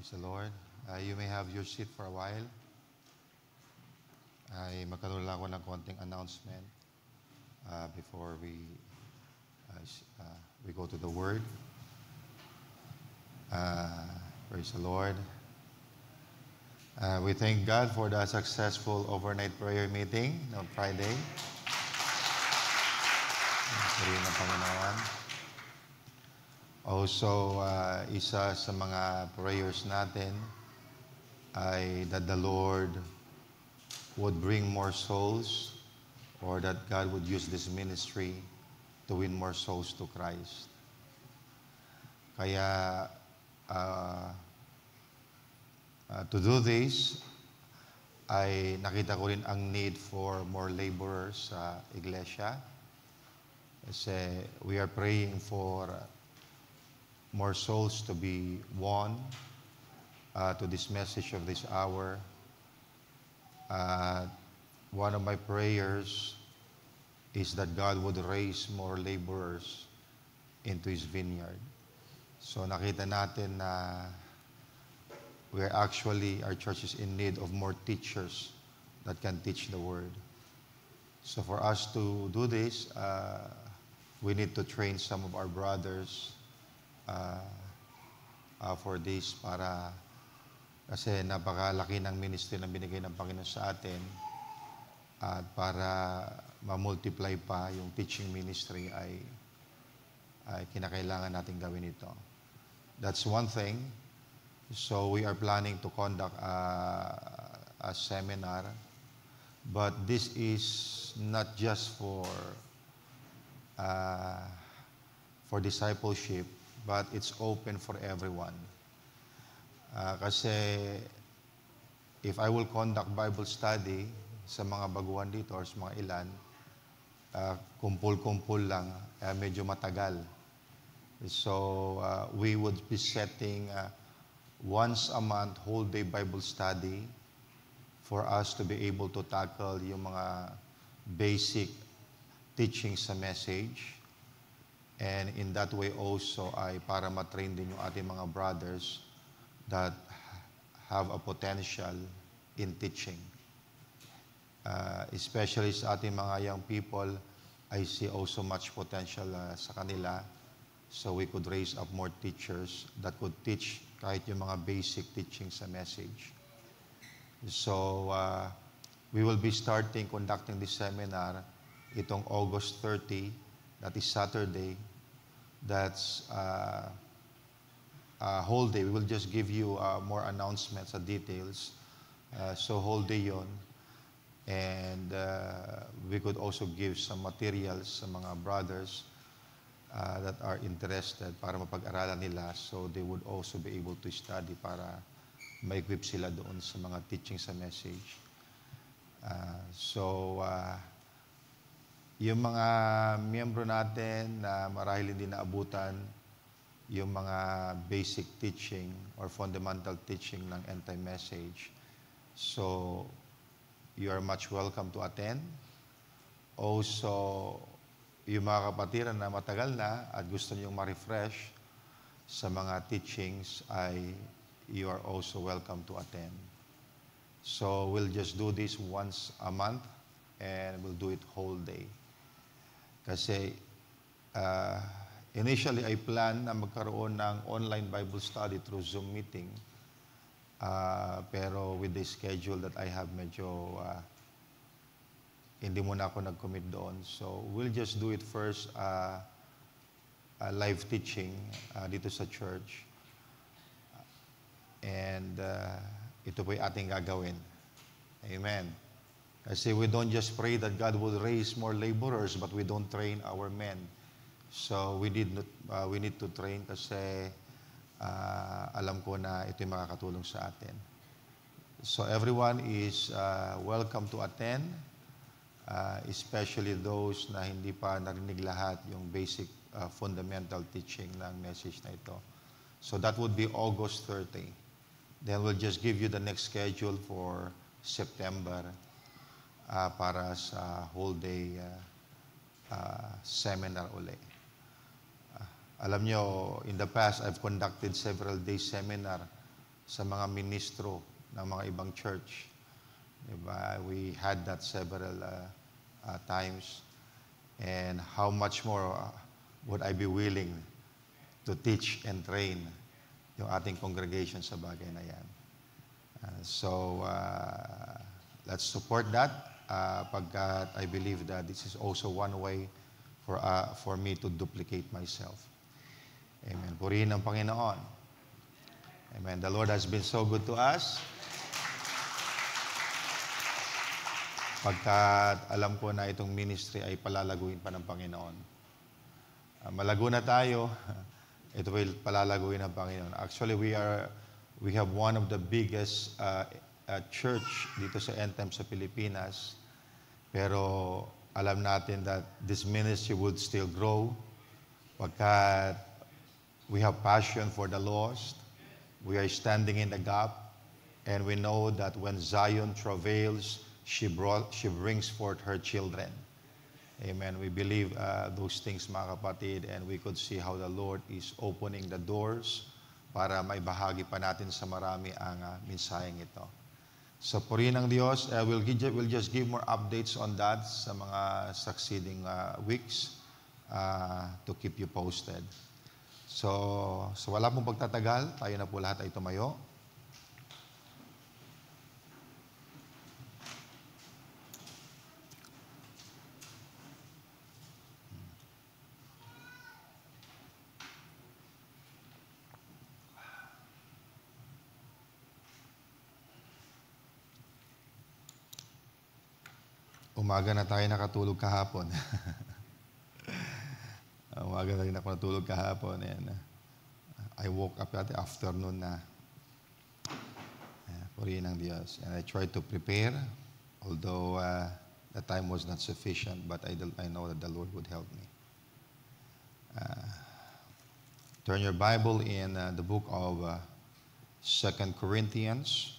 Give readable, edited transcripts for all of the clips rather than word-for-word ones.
Praise the Lord. You may have your seat for a while. Ay magkaroon lang ako ng konting announcement before we go to the Word. Praise the Lord. We thank God for the successful overnight prayer meeting on Friday. Purihin ng Panginoon. Also, isa sa mga prayers natin ay that the Lord would bring more souls or that God would use this ministry to win more souls to Christ. Kaya, to do this, ay nakita ko rin ang need for more laborers sa iglesia. Kasi we are praying for more souls to be won to this message of this hour. One of my prayers is that God would raise more laborers into His vineyard. So nakita natin na our church is in need of more teachers that can teach the Word. So for us to do this, we need to train some of our brothers for this kasi napakalaki ng ministry na binigay ng Panginoon sa atin at para ma-multiply pa yung teaching ministry ay kinakailangan natin gawin ito. That's one thing. So we are planning to conduct a seminar, but this is not just for discipleship, but it's open for everyone. Kasi if I will conduct Bible study sa mga baguhan dito or sa mga ilan, kumpul-kumpul lang, medyo matagal. So we would be setting once a month whole day Bible study for us to be able to tackle yung mga basic teachings sa message. And in that way also ay para matrain din yung ating mga brothers that have a potential in teaching. Especially sa ating mga young people, I see also much potential sa kanila. So we could raise up more teachers that could teach kahit yung mga basic teachings sa message. So we will be conducting this seminar itong August 30, that is Saturday. That's a whole day. We will just give you more announcements and details. So whole day yon. And we could also give some materials sa mga brothers that are interested para mapag-aralan nila, so they would also be able to study para ma-equip sila doon sa mga teaching sa message. Yung mga miyembro natin na marahil hindi naabutan yung mga basic teaching or fundamental teaching ng end-time message, so you are much welcome to attend. Also, yung mga kapatiran na matagal na at gusto niyong ma-refresh sa mga teachings ay you are also welcome to attend. So we'll just do this once a month and we'll do it whole day. Kasi initially I plan na magkaroon ng online Bible study through Zoom meeting. Pero with the schedule that I have, medyo hindi muna ako nag-commit doon. So we'll just do it first live teaching dito sa church. And ito po yung ating gagawin. Amen. Kasi we don't just pray that God will raise more laborers, but we don't train our men. So we need to train kasi alam ko na ito yung makakatulong sa atin. So everyone is welcome to attend, especially those na hindi pa narinig lahat yung basic fundamental teaching ng message na ito. So that would be August 30. Then we'll just give you the next schedule for September para sa whole day seminar uli. Alam nyo, in the past, I've conducted several day seminar sa mga ministro ng mga ibang church. Diba? We had that several times. And how much more would I be willing to teach and train yung ating congregation sa bagay na yan. So, let's support that pagkat I believe that this is also one way for me to duplicate myself. Amen. Purihin ang Panginoon. Amen. The Lord has been so good to us. Pagkat alam ko na itong ministry ay palalaguin pa ng Panginoon. Malago na tayo, ito ay palalaguin ng Panginoon. Actually, we have one of the biggest church dito sa End Time sa Pilipinas. Pero alam natin that this ministry would still grow pagkat we have passion for the lost. We are standing in the gap. And we know that when Zion travails, she brings forth her children. Amen. We believe those things, mga kapatid, and we could see how the Lord is opening the doors para maibahagi pa natin sa marami ang mensaheng ito. So, purihin ng Diyos. We'll just give more updates on that sa mga succeeding weeks to keep you posted. So wala pong pagtatagal. Tayo na po lahat ay tumayo. Umaga na tayo nakatulog kahapon. Umaga na rin ako natulog kahapon. And I woke up at the afternoon na. Purihin ng Diyos. And I tried to prepare, although the time was not sufficient, but I know that the Lord would help me. Turn your Bible in the book of 2 Corinthians,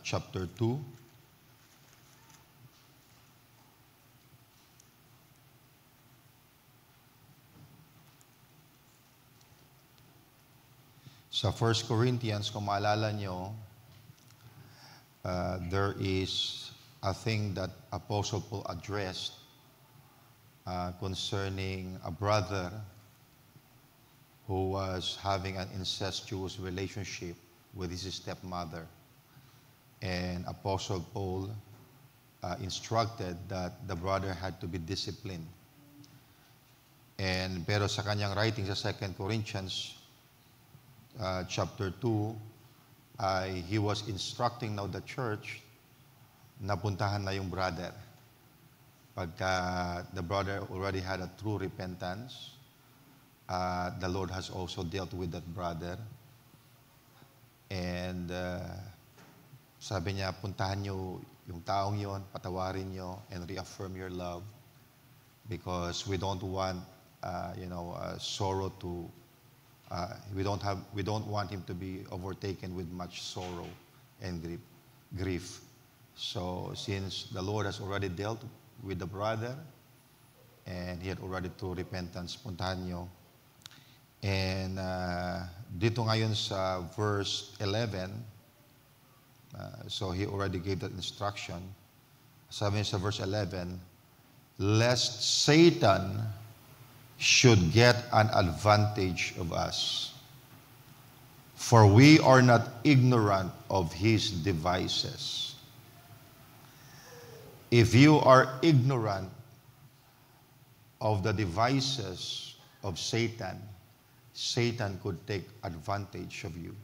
chapter 2. Sa 1 Corinthians, kung maalala nyo, there is a thing that Apostle Paul addressed concerning a brother who was having an incestuous relationship with his stepmother. And Apostle Paul instructed that the brother had to be disciplined. Pero sa kanyang writing sa 2 Corinthians, chapter 2, he was instructing now the church na puntahan na yung brother. Pagka the brother already had a true repentance, the Lord has also dealt with that brother. And sabi niya, puntahan niyo yung taong yon, patawarin niyo, and reaffirm your love. Because we don't want, sorrow to we don't want him to be overtaken with much sorrow and grief. So since the Lord has already dealt with the brother and he had already to repentance, puntahan nyo. And dito ngayon sa verse 11, so he already gave that instruction. Sabi niya sa verse 11, lest Satan should get an advantage of us. For we are not ignorant of his devices. If you are ignorant of the devices of Satan, Satan could take advantage of you.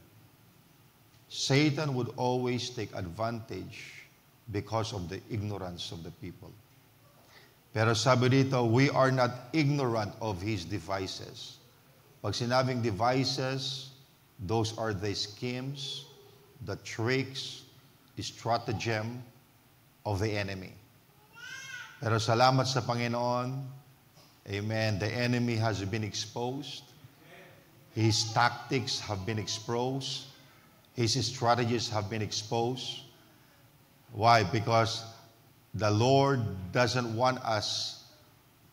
Satan would always take advantage because of the ignorance of the people. Pero sabi dito, we are not ignorant of his devices. Pag sinabing devices, those are the schemes, the tricks, the stratagem of the enemy. Pero salamat sa Panginoon, amen, the enemy has been exposed. His tactics have been exposed. His strategies have been exposed. Why? Because the Lord doesn't want us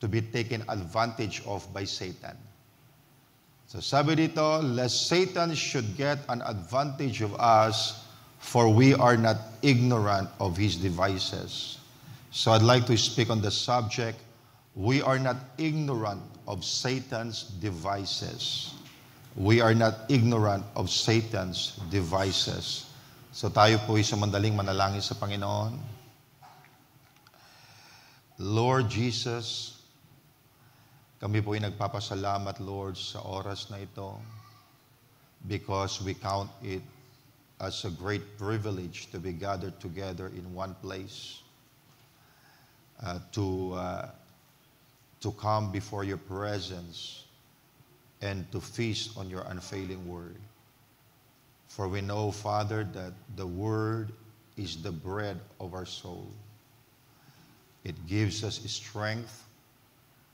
to be taken advantage of by Satan. So sabi dito, lest Satan should get an advantage of us, for we are not ignorant of his devices. So I'd like to speak on the subject, we are not ignorant of Satan's devices. We are not ignorant of Satan's devices. So tayo po ay mandaling manalangin sa Panginoon. Lord Jesus, kami po ay nagpapasalamat, Lord, sa oras na ito because we count it as a great privilege to be gathered together in one place to come before your presence and to feast on your unfailing word. For we know, Father, that the word is the bread of our soul. It gives us strength.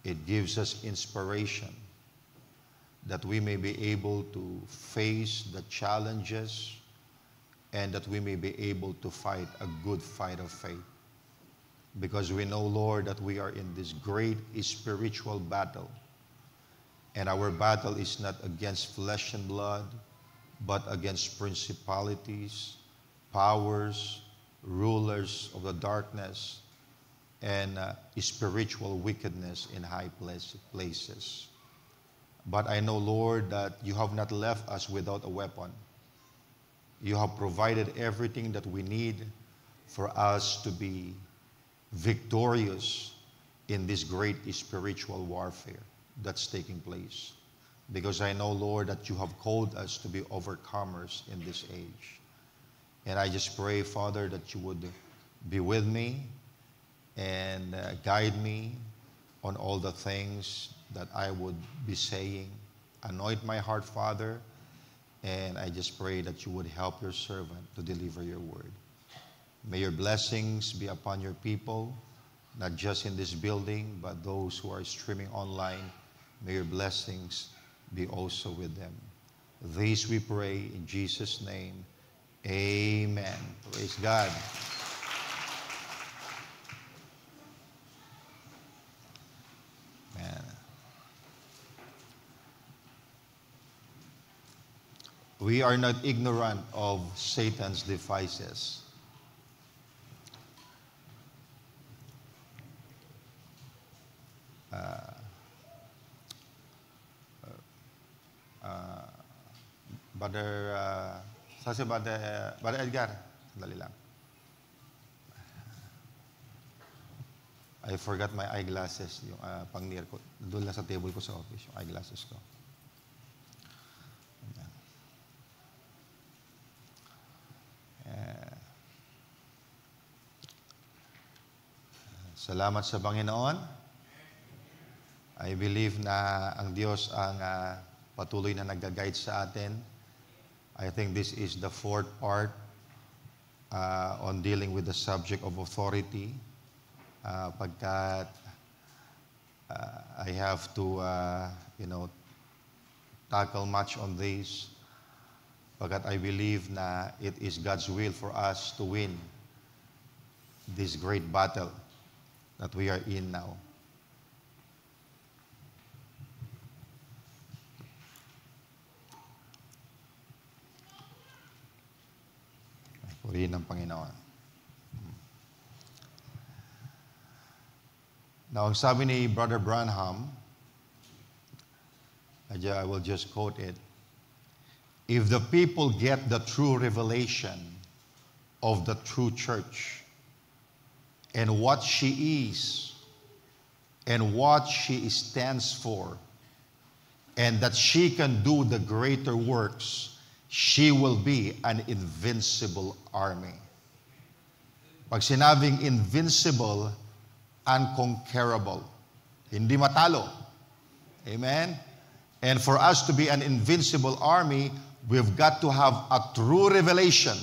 It gives us inspiration that we may be able to face the challenges and that we may be able to fight a good fight of faith. Because we know, Lord, that we are in this great spiritual battle. And our battle is not against flesh and blood, but against principalities, powers, rulers of the darkness, and spiritual wickedness in high places. But I know, Lord, that you have not left us without a weapon. You have provided everything that we need for us to be victorious in this great spiritual warfare that's taking place. Because I know, Lord, that you have called us to be overcomers in this age. And I just pray, Father, that you would be with me and guide me on all the things that I would be saying. Anoint my heart, Father, and I just pray that you would help your servant to deliver your word. May your blessings be upon your people, not just in this building, but those who are streaming online. May your blessings be also with them. This we pray in Jesus' name. Amen. Praise God. Man. We are not ignorant of Satan's devices. Brother Edgar, dali lang. I forgot my eyeglasses, yung pang-near ko. Doon lang sa table ko sa office, yung eyeglasses ko. Salamat sa Panginoon. I believe na ang Diyos ang patuloy na nag-guide sa atin. I think this is the fourth part on dealing with the subject of authority. Pagkat I have to, tackle much on this. Pagkat I believe na it is God's will for us to win this great battle that we are in now. Purihin ng Panginoon. Now, ang sabi ni Brother Branham, I will just quote it, if the people get the true revelation of the true church and what she is and what she stands for, and that she can do the greater works, she will be an invincible army. Pag sinabing invincible, unconquerable. Hindi matalo. Amen? And for us to be an invincible army, we've got to have a true revelation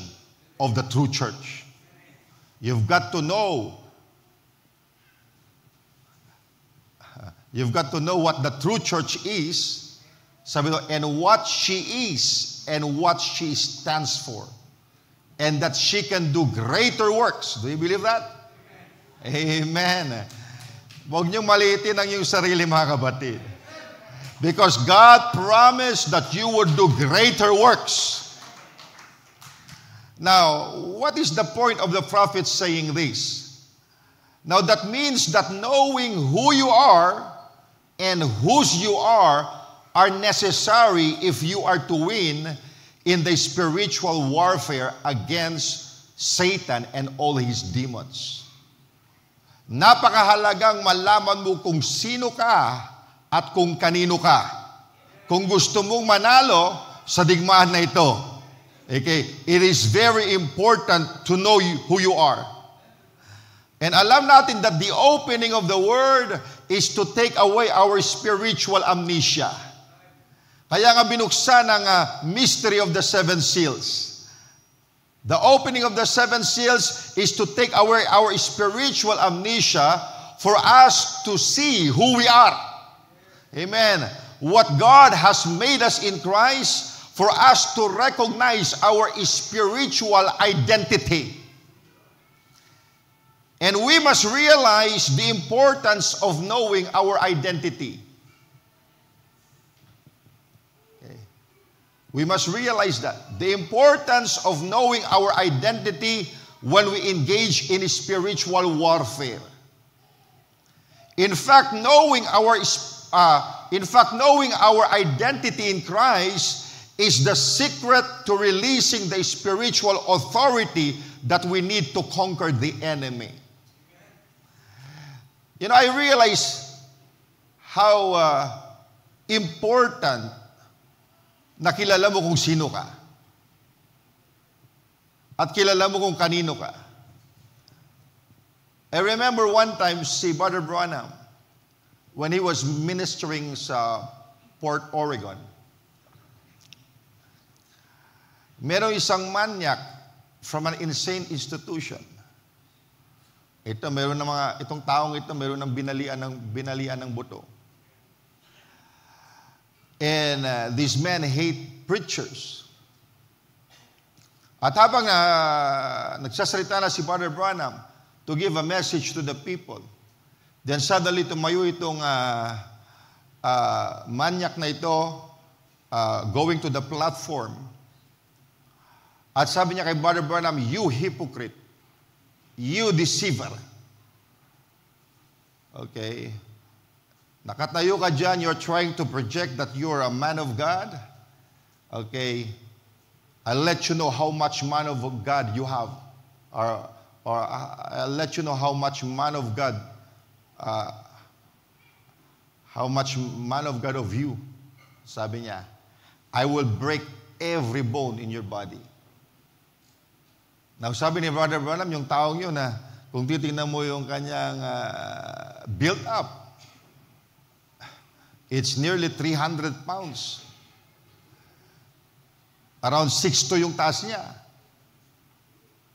of the true church. You've got to know. You've got to know what the true church is, sabi ko, and what she is and what she stands for. And that she can do greater works. Do you believe that? Amen. Huwag niyong maliitin ang iyong sarili, mga kapatid. Because God promised that you would do greater works. Now, what is the point of the prophet saying this? Now, that means that knowing who you are and whose you are necessary if you are to win in the spiritual warfare against Satan and all his demons. Napakahalagang malaman mo kung sino ka at kung kanino ka. Kung gusto mong manalo sa digmaan na ito. Okay? It is very important to know who you are. And alam natin that the opening of the Word is to take away our spiritual amnesia. Kaya nga binuksan ang mystery of the seven seals. The opening of the seven seals is to take away our spiritual amnesia for us to see who we are. Amen. What God has made us in Christ for us to recognize our spiritual identity. And we must realize the importance of knowing our identity. We must realize that. The importance of knowing our identity when we engage in spiritual warfare. In fact, knowing our identity in Christ is the secret to releasing the spiritual authority that we need to conquer the enemy. You know, I realize how important na kilala mo kung sino ka. At kilala mo kung kanino ka. I remember one time si Brother Branham, when he was ministering sa Port Oregon, merong isang manyak from an insane institution. Itong taong ito, meron ng binalian ng buto. And these men hate preachers. At habang nagsasalita na si Brother Branham to give a message to the people, then suddenly tumayo itong manyak na ito going to the platform. At sabi niya kay Brother Branham, "You hypocrite. You deceiver." Okay. Nakatayo ka dyan, you're trying to project that you're a man of God. Okay. I'll let you know how much man of God you have. Or I'll let you know how much man of God, of you. Sabi niya, "I will break every bone in your body." Now, sabi ni Brother Branham, yung taong yun na, kung titingnan mo yung kanyang built up, it's nearly 300 pounds. Around 6'2" yung taas niya.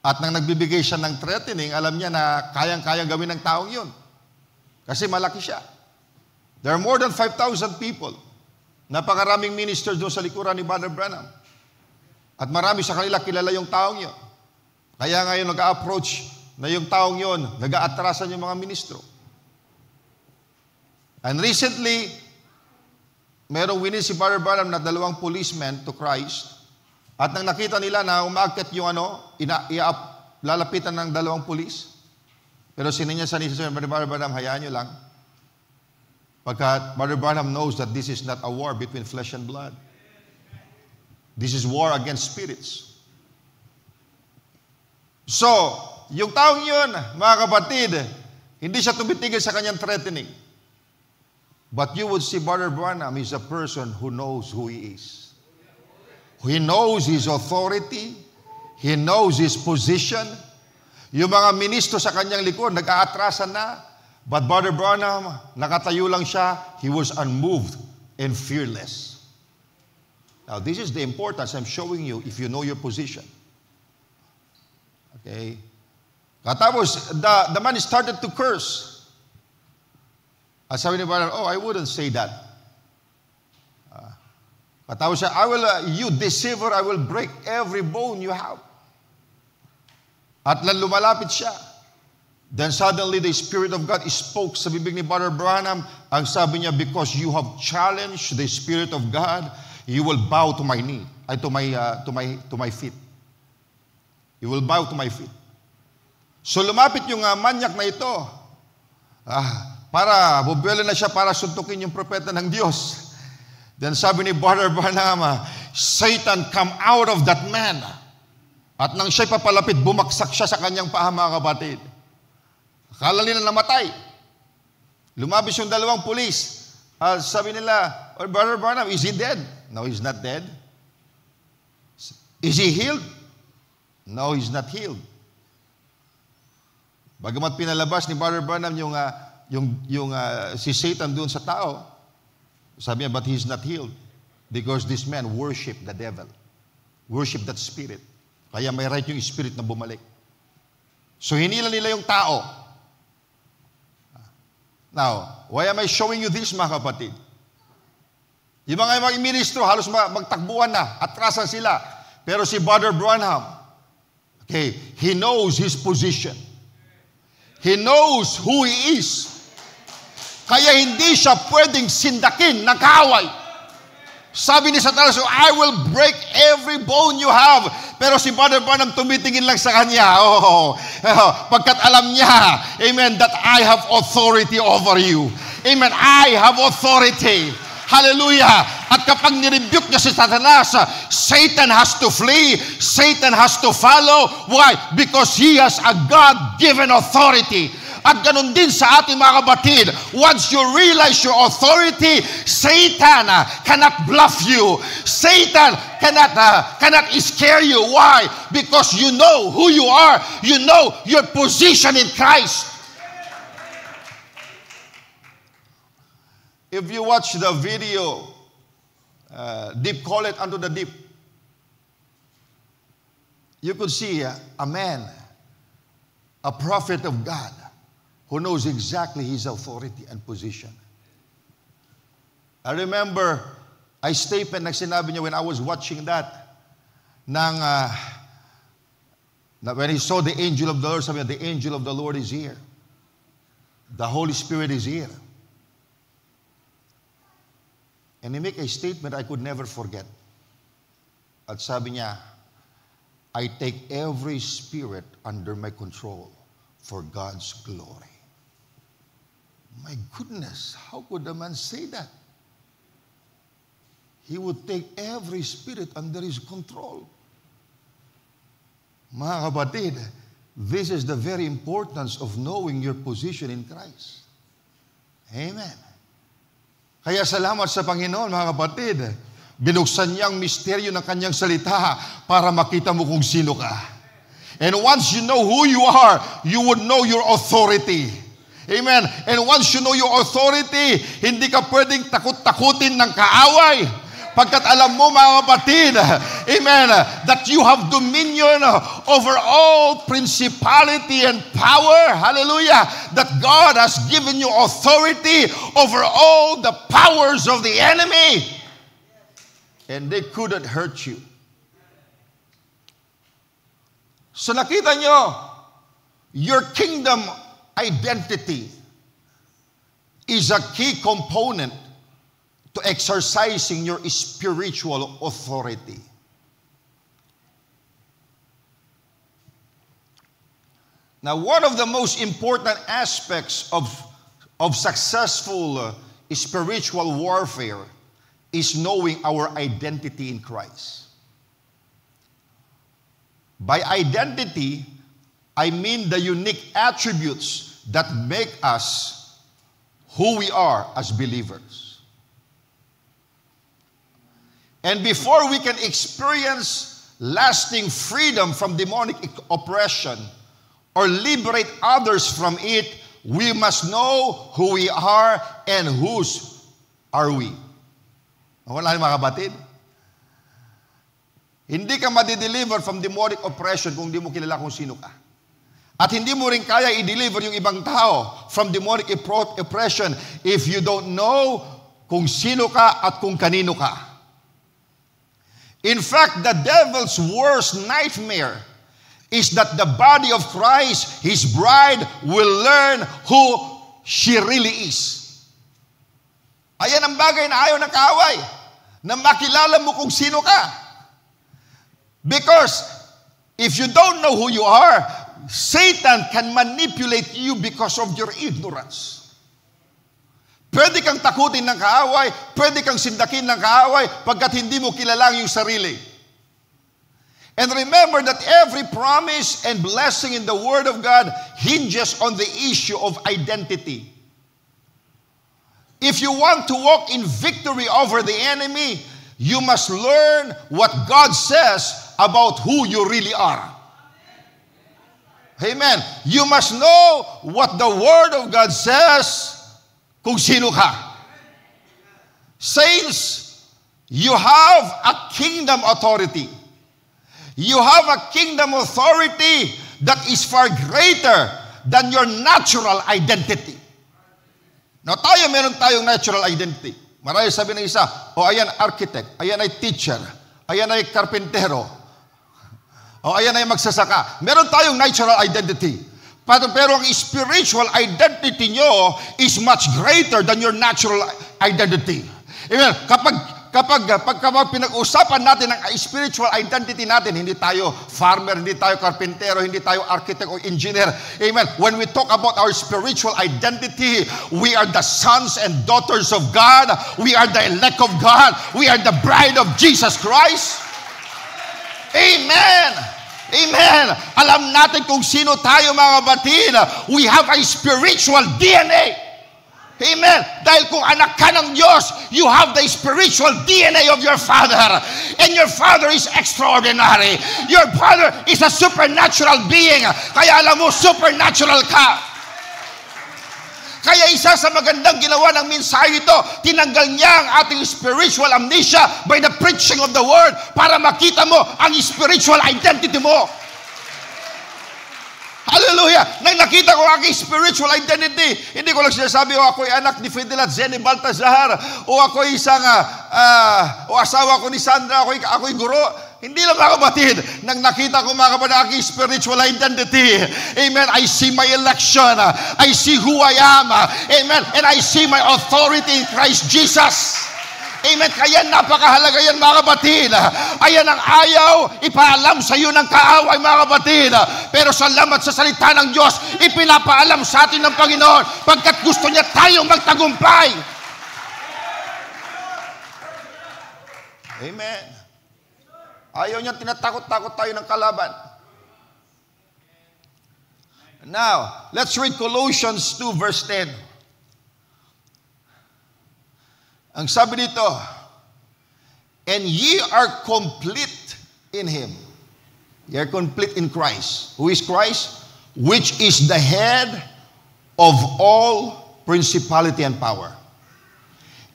At nang nagbibigay siya ng threatening, alam niya na kayang-kayang gawin ng taong yun. Kasi malaki siya. There are more than 5,000 people. Napakaraming ministers doon sa likuran ni Brother Branham. At marami sa kanila kilala yung taong yun. Kaya ngayon nag-a-approach na yung taong yun, nag-aatrasan yung mga ministro. And recently, merong winin si Brother Branham na 2 policemen to Christ. At nang nakita nila na umakyat yung lalapitan ng 2 pulis. Pero sininyasan ni Brother Branham, hayaan nyo lang. Pagkat Brother Branham knows that this is not a war between flesh and blood. This is war against spirits. So, yung taong yun, mga kapatid, hindi siya tumitigil sa kanyang threatening. But you would see Brother Branham is a person who knows who he is. He knows his authority. He knows his position. Yung mga ministro sa kanyang likod, nag-aatrasan na. But Brother Branham, nakatayo lang siya. He was unmoved and fearless. Now, this is the importance I'm showing you if you know your position. Okay? Katapos, the man started to curse. At sabi ni Brother, "Oh, I wouldn't say that." Katapos siya, "You deceiver, I will break every bone you have." At lumalapit siya. Then suddenly the Spirit of God spoke sa bibig ni Brother Branham Ang sabi niya, because you have challenged the Spirit of God, you will bow to my knee, to my feet. You will bow to my feet. So lumapit yung manyak na ito, para bubuelo na siya para suntukin yung propeta ng Diyos. Then sabi ni Brother Branham, Satan, come out of that man. At nang siya'y papalapit, bumaksak siya sa kanyang paa, mga kapatid. Akala nila namatay. Lumabis yung dalawang pulis. Sabi nila, oh, Brother Branham, is he dead? No, he's not dead. Is he healed? No, he's not healed. Bagamat pinalabas ni Brother Branham si Satan doon sa tao, sabi niya, but he's not healed because this man worshiped the devil. Worshiped that spirit. Kaya may right yung spirit na bumalik. So hinila nila yung tao. Now, why am I showing you this, mga kapatid? Yung mga ministro, halos magtakbuhan na, atrasan sila. Pero si Brother Branham, okay, he knows his position. He knows who he is. Kaya hindi siya pwedeng sindakin ng kaaway. Sabi ni Satanas, I will break every bone you have. Pero si Brother Branham tumitingin lang sa kanya. Pagkat alam niya, amen, that I have authority over you. Amen, I have authority. Hallelujah. At kapag nirebuke niya si Satanas, Satan has to flee. Satan has to follow. Why? Because he has a God-given authority. At ganun din sa ating mga kapatid, once you realize your authority, Satan cannot bluff you. Satan cannot scare you. Why? Because you know who you are. You know your position in Christ. If you watch the video, Deep Calleth Unto the Deep, you could see a man, a prophet of God, who knows exactly his authority and position. I remember, I statement na sinabi niya when I was watching that, when he saw the angel of the Lord, sabi niya, the angel of the Lord is here. The Holy Spirit is here. And he make a statement I could never forget. At sabi niya, I take every spirit under my control for God's glory. My goodness, how could a man say that? He would take every spirit under his control. Mga kapatid, this is the very importance of knowing your position in Christ. Amen. Kaya salamat sa Panginoon, mga kapatid. Binuksan niya ang misteryo ng kanyang salita para makita mo kung sino ka. And once you know who you are, you would know your authority. Amen. And once you know your authority, hindi ka pwedeng takot-takutin ng kaaway. Pagkat alam mo, mga kapatid, amen, that you have dominion over all principality and power. Hallelujah. That God has given you authority over all the powers of the enemy. And they couldn't hurt you. So nakita nyo, your kingdom identity is a key component to exercising your spiritual authority. Now, one of the most important aspects of successful spiritual warfare is knowing our identity in Christ. By identity, I mean the unique attributes that make us who we are as believers. And before we can experience lasting freedom from demonic oppression or liberate others from it, we must know who we are and whose are we. Wala mga kapatid? Hindi ka madideliver from demonic oppression kung di mo kilala kung sino ka. At hindi mo rin kaya i-deliver yung ibang tao from demonic oppression if you don't know kung sino ka at kung kanino ka. In fact, the devil's worst nightmare is that the body of Christ, his bride, will learn who she really is. Ayan ang bagay na ayaw ng kaaway, na makilala mo kung sino ka. Because if you don't know who you are, Satan can manipulate you because of your ignorance. Pwede kang takutin ng kaaway, pwede kang sindakin ng kaaway pagkat hindi mo kilala yung sarili. And remember that every promise and blessing in the Word of God hinges on the issue of identity. If you want to walk in victory over the enemy, you must learn what God says about who you really are. Amen. You must know what the Word of God says kung sino ka. Saints, you have a kingdom authority. You have a kingdom authority that is far greater than your natural identity. Now meron tayong natural identity. Marami sabi ng isa, ayan architect, ayan ay teacher, ayan ay karpentero, ayan ay magsasaka. Meron tayong natural identity. Pero ang spiritual identity nyo is much greater than your natural identity. Amen. Kapag pinag-usapan natin ang spiritual identity natin, hindi tayo farmer, hindi tayo karpentero, hindi tayo architect o engineer. Amen. When we talk about our spiritual identity, we are the sons and daughters of God. We are the elect of God. We are the bride of Jesus Christ. Amen. Amen. Alam natin kung sino tayo, mga batid. We have a spiritual DNA. Amen. Dahil kung anak ka ng Diyos, you have the spiritual DNA of your Father. And your Father is extraordinary. Your Father is a supernatural being. Kaya alam mo, supernatural ka. Kaya isa sa magandang ginawa ng mensahe ito, tinanggal niya ang ating spiritual amnesia by the preaching of the Word para makita mo ang spiritual identity mo. Hallelujah! Nang nakita ko ang aking spiritual identity, hindi ko lang sinasabi, ako'y anak ni Fidel at Zenny Baltazar, o ako'y isang, o asawa ko ni Sandra, ako'y guro. Hindi lang, mga kapatid. Nang nakita ko, mga kapatid, ang aking spiritual identity, amen, I see my election, I see who I am, amen, and I see my authority in Christ Jesus. Amen. Kaya napakahalaga yan, mga kapatid. Ayan ang ayaw ipaalam sa iyo ng kaaway, mga kapatid. Pero salamat sa salita ng Diyos, ipinapaalam sa atin ng Panginoon pagkat gusto niya tayong magtagumpay. Amen. Ayaw niya tinatakot-takot tayo ng kalaban. Now, let's read Colossians 2 verse 10. Ang sabi dito, and ye are complete in Him. Ye are complete in Christ. Who is Christ? Which is the head of all principality and power.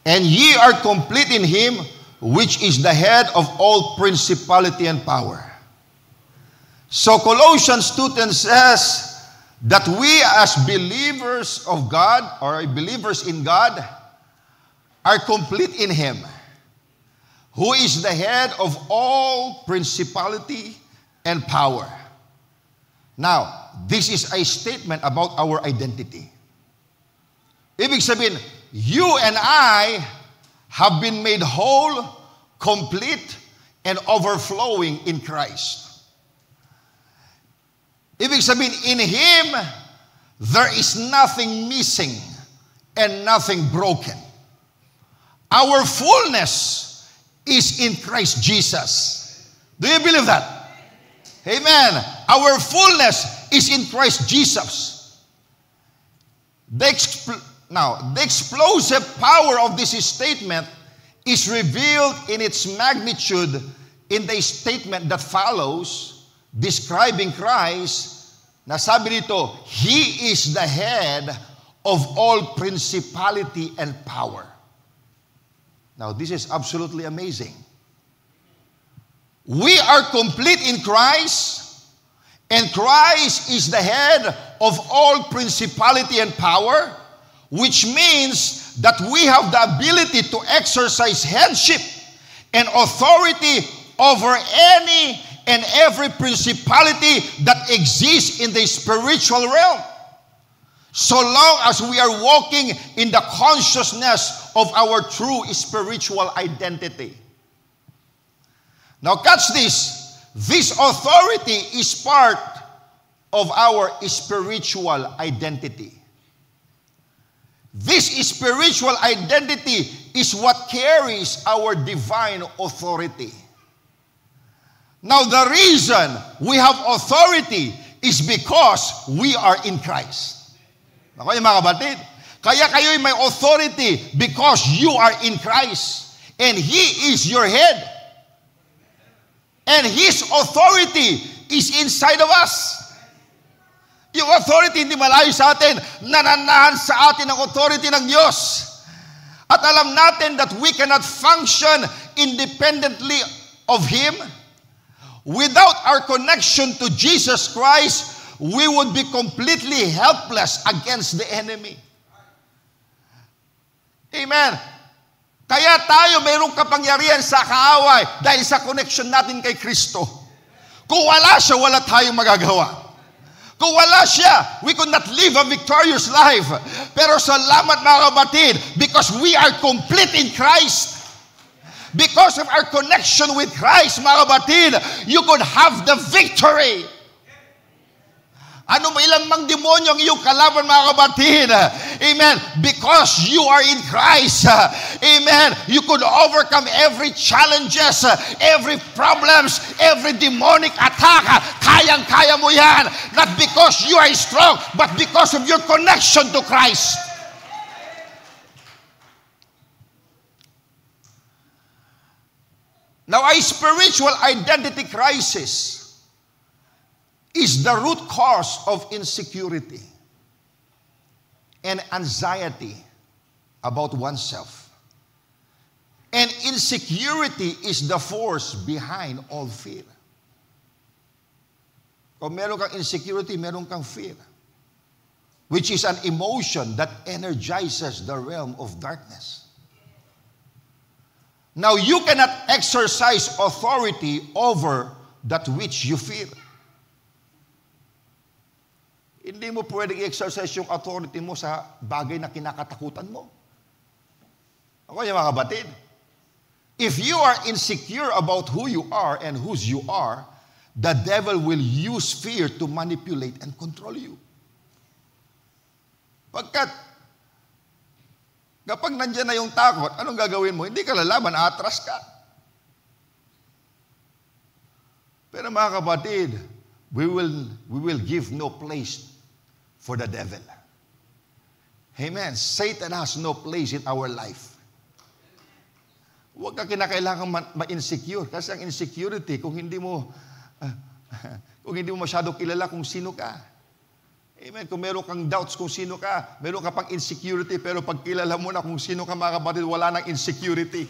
And ye are complete in Him, which is the head of all principality and power. So Colossians 2:10 says that we as believers of God, or believers in God, are complete in Him, who is the head of all principality and power. Now, this is a statement about our identity. Ibig sabihin, you and I have been made whole, complete, and overflowing in Christ. Ibig sabihin, in Him, there is nothing missing and nothing broken. Our fullness is in Christ Jesus. Do you believe that? Amen. Our fullness is in Christ Jesus. Now, the explosive power of this statement is revealed in its magnitude in the statement that follows, describing Christ, na sabi dito, He is the head of all principality and power. Now, this is absolutely amazing. We are complete in Christ, and Christ is the head of all principality and power, which means that we have the ability to exercise headship and authority over any and every principality that exists in the spiritual realm. So long as we are walking in the consciousness of our true spiritual identity. Now catch this. This authority is part of our spiritual identity. This spiritual identity is what carries our divine authority. Now the reason we have authority is because we are in Christ. Ako yung mga kapatid, kaya kayo'y may authority because you are in Christ. And He is your head. And His authority is inside of us. Yung authority hindi malayo sa atin, nananahan sa atin ang authority ng Diyos. At alam natin that we cannot function independently of Him. Without our connection to Jesus Christ, we would be completely helpless against the enemy. Amen. Kaya tayo mayroong kapangyarihan sa kaaway dahil sa connection natin kay Kristo. Kung wala siya, wala tayong magagawa. Kung wala siya, we could not live a victorious life. Pero salamat mga kapatid, because we are complete in Christ. Because of our connection with Christ, mga kapatid, you could have the victory. Ano ba ilang mang demonyo ang iyong kalaban, mga kapatid? Amen. Because you are in Christ. Amen. You could overcome every challenges, every problems, every demonic attack. Kayang-kaya mo yan. Not because you are strong, but because of your connection to Christ. Now, a spiritual identity crisis is the root cause of insecurity and anxiety about oneself. And insecurity is the force behind all fear. Kung meron kang insecurity, meron kang fear, which is an emotion that energizes the realm of darkness. Now, you cannot exercise authority over that which you fear. Hindi mo pwedeng i-exercise yung authority mo sa bagay na kinakatakutan mo. Ako yung mga kapatid. If you are insecure about who you are and whose you are, the devil will use fear to manipulate and control you. Kapag nandiyan na yung takot, anong gagawin mo? Hindi ka lalaban, atras ka. Pero mga kapatid, we will give no place for the devil. Amen. Satan has no place in our life. Huwag ka kinakailangan ma-insecure. Kasi ang insecurity, kung hindi mo masyado kilala kung sino ka. Amen. Kung meron kang doubts kung sino ka, meron ka pang insecurity, pero pag kilala mo na kung sino ka, mga kapatid, wala nang insecurity.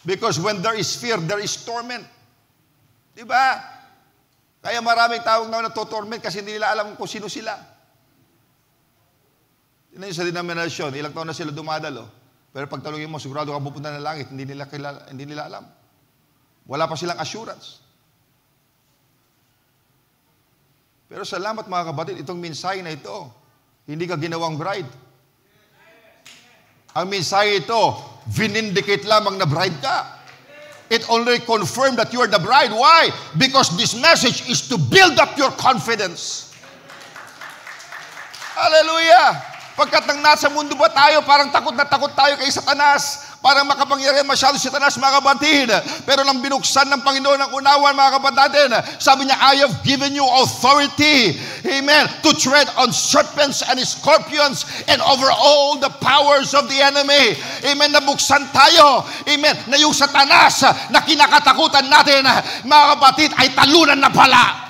Because when there is fear, there is torment. Diba? Kaya maraming tao na natotorment kasi hindi nila alam kung sino sila. Yun yung sa denominasyon, ilang taon na sila dumadalo. Pero pag talungin mo, sigurado ka pupunta ng langit, hindi nila alam. Wala pa silang assurance. Pero salamat mga kapatid, itong mensahe na ito, hindi ka ginawang bride. Ang mensahe ito, vinindicate lamang na bride ka. It only confirmed that you are the bride. Why? Because this message is to build up your confidence. Hallelujah! Pagkat nang nasa mundo ba tayo, parang takot na takot tayo kay Satanas. Parang makapangyarihan masyado si Satanas, mga kapatid. Pero nang binuksan ng Panginoon ang unawan, mga kapatid natin, sabi niya, I have given you authority, amen, to tread on serpents and scorpions and over all the powers of the enemy. Amen, nabuksan tayo. Amen, na yung Satanas na kinakatakutan natin, mga kapatid, ay talunan na pala.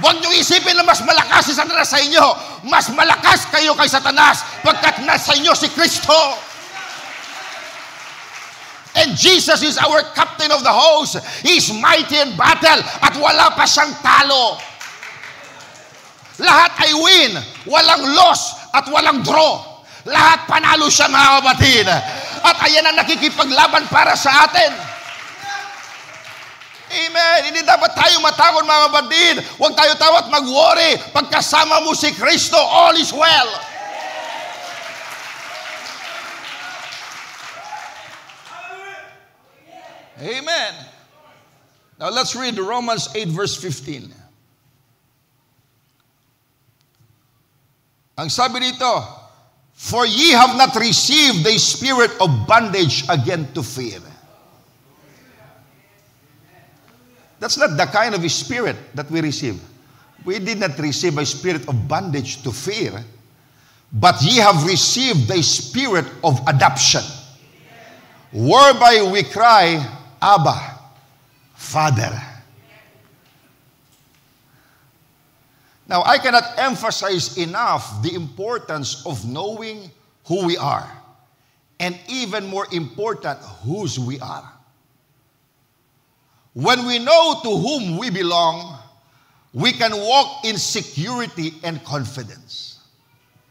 Huwag niyong isipin na mas malakas si Satanas sa inyo. Mas malakas kayo kay Satanas pagkat nasa inyo si Kristo. And Jesus is our captain of the host. He is mighty in battle at wala pa siyang talo. Lahat ay win. Walang loss at walang draw. Lahat panalo siya, mga kapatid. At ayan ang nakikipaglaban para sa atin. Amen. Hindi dapat tayo matakot, mga kapatid. Huwag tayo tawat mag-worry. Pagkasama mo si Kristo, all is well. Amen. Now let's read Romans 8 verse 15. Ang sabi dito, for ye have not received the spirit of bondage again to fear. That's not the kind of spirit that we receive. We did not receive a spirit of bondage to fear, but ye have received the spirit of adoption, whereby we cry, Abba, Father. Now, I cannot emphasize enough the importance of knowing who we are, and even more important, whose we are. When we know to whom we belong, we can walk in security and confidence.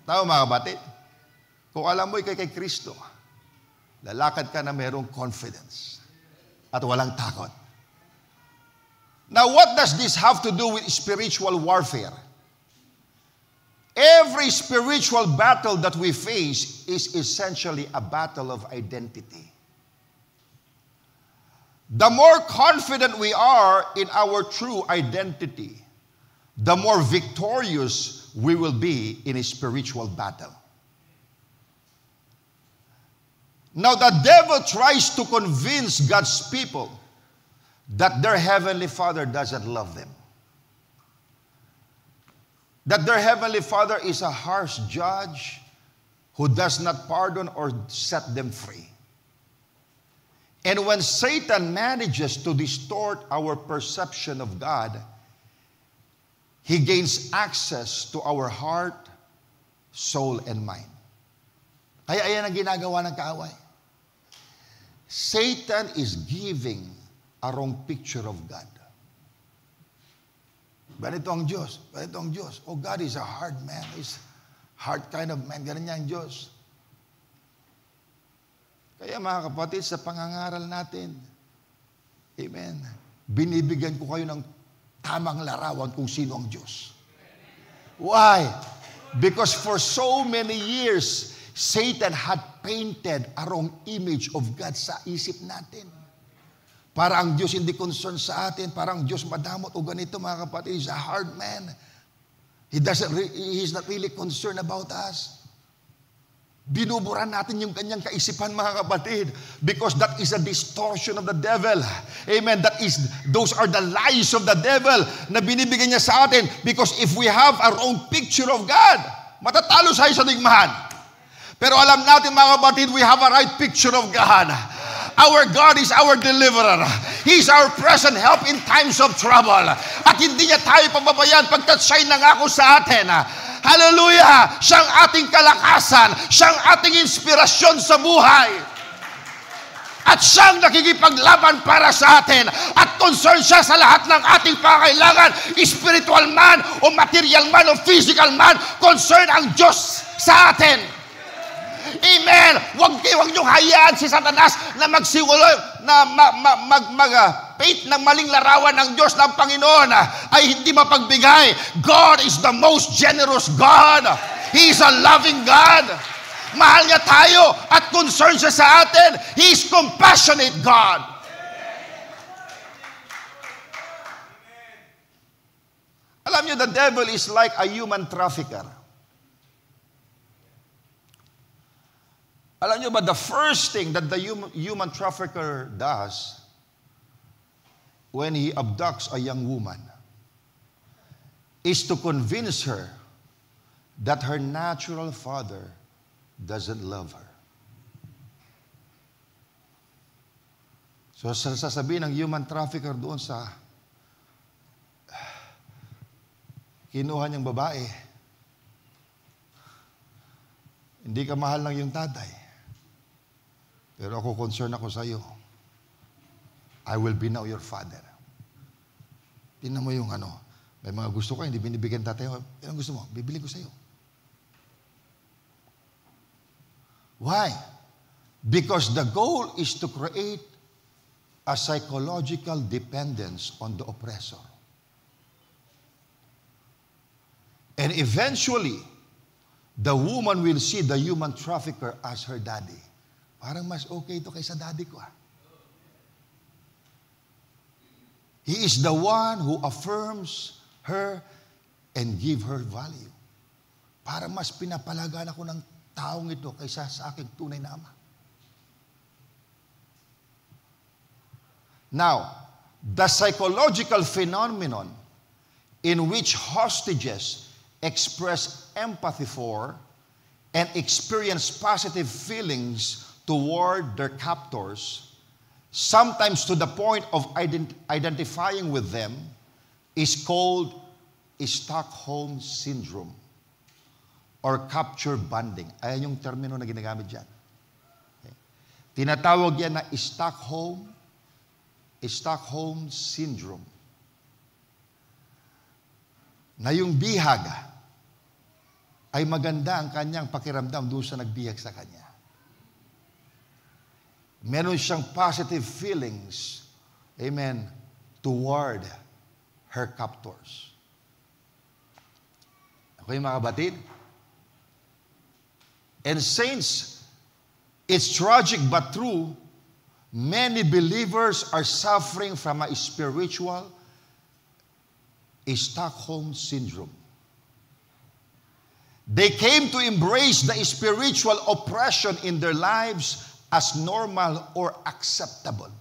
Tama mga kapatid? Kung alam mo ikay kay Kristo, lalakad ka na mayroong confidence at walang takot. Now, what does this have to do with spiritual warfare? Every spiritual battle that we face is essentially a battle of identity. The more confident we are in our true identity, the more victorious we will be in a spiritual battle. Now, the devil tries to convince God's people that their heavenly Father doesn't love them. That their heavenly Father is a harsh judge who does not pardon or set them free. And when Satan manages to distort our perception of God, he gains access to our heart, soul, and mind. Kaya ayan ang ginagawa ng kaaway. Satan is giving a wrong picture of God. Ganito ang Diyos. Ganito ang Diyos. Oh, God is a hard man. He's hard kind of man. Ganun niya ang Diyos. Kaya mga kapatid, sa pangangaral natin, amen, binibigyan ko kayo ng tamang larawan kung sino ang Diyos. Why? Because for so many years, Satan had painted a wrong image of God sa isip natin. Para ang Diyos hindi concerned sa atin, para ang Diyos madamot o ganito mga kapatid, he's a hard man. He's not really concerned about us. Binubura natin yung kanyang kaisipan mga kapatid because that is a distortion of the devil. Amen. Those are the lies of the devil na binibigyan niya sa atin because if we have our own picture of God, matatalo tayo sa digmahan. Pero alam natin mga kapatid, we have a right picture of God. Our God is our deliverer. He's our present help in times of trouble. At hindi niya tayo pababayaan pagkat siya'y nangako sa atin. Hallelujah! Siyang ating kalakasan. Siyang ating inspirasyon sa buhay. At siyang nakikipaglaban para sa atin. At concerned siya sa lahat ng ating pangailangan. Spiritual man o material man o physical man. Concerned ang Diyos sa atin. Amen. Huwag niyong hayaan si Satanas na magsiwalo, na paint ng maling larawan ng Diyos ng Panginoon ay hindi mapagbigay. God is the most generous God. He is a loving God. Mahal niya tayo at concerned siya sa atin. He is compassionate God. Alam niyo, the devil is like a human trafficker. Alam niyo ba, the first thing that the human trafficker does when he abducts a young woman is to convince her that her natural father doesn't love her. So sasabihin ng human trafficker doon sa kinuha niyang babae, hindi ka mahal ng iyong tatay. Pero ako concern ako sa iyo. I will be now your father. Tingnan mo yung may mga gusto ko, hindi binibigyan tatay. Anong gusto mo? Bibili ko sa iyo. Why? Because the goal is to create a psychological dependence on the oppressor. And eventually, the woman will see the human trafficker as her daddy. Parang mas okay ito kaysa daddy ko. He is the one who affirms her and give her value. Parang mas pinapalagaan ako ng taong ito kaysa sa aking tunay na ama. Now, the psychological phenomenon in which hostages express empathy for and experience positive feelings toward their captors, sometimes to the point of identifying with them, is called Stockholm Syndrome or capture bonding. Ayan yung termino na ginagamit dyan. Okay. Tinatawag yan na Stockholm Syndrome. Na yung bihag ay maganda ang kanyang pakiramdam doon sa nagbihag sa kanya. Meron siyang positive feelings, amen, toward her captors. Okay, mga kapatid? And since it's tragic but true, many believers are suffering from a spiritual Stockholm Syndrome. They came to embrace the spiritual oppression in their lives as normal or acceptable.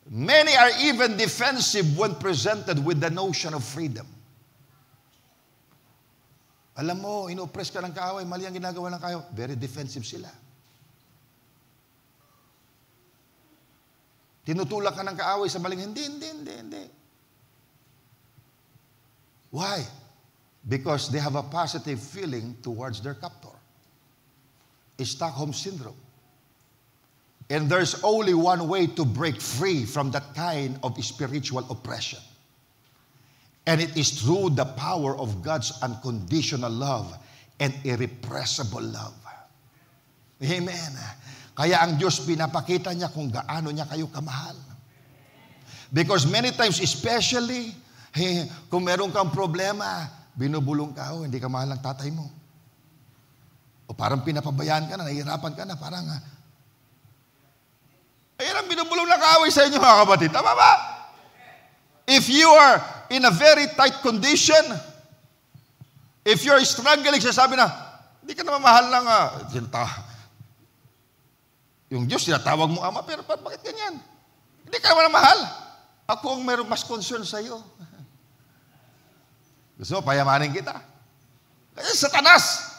Many are even defensive when presented with the notion of freedom. Alam mo, ino-oppress ka ng kaaway, mali ang ginagawa ng kaaway. Very defensive sila. Tinutulak ka ng kaaway sa maling, hindi. Why? Because they have a positive feeling towards their captor. Stockholm Syndrome. And there's only one way to break free from that kind of spiritual oppression. And it is through the power of God's unconditional love and irrepressible love. Amen. Kaya ang Diyos pinapakita niya kung gaano niya kayo kamahal. Because many times, especially, kung meron kang problema, binubulong ka, hindi ka mahal ng tatay mo. O parang pinapabayaan ka na, nahihirapan ka na, parang, ayan ang binubulong na kaaway sa inyo, mga kapatid. Tama ba? If you are in a very tight condition, if you're struggling, sasabi na, hindi ka naman mahal lang, yung Diyos, tinatawag mo ama, pero bakit ganyan? Hindi ka naman mahal. Ako ang meron mas concern sa iyo. Gusto mo, payamanin kita. Kasi Satanas.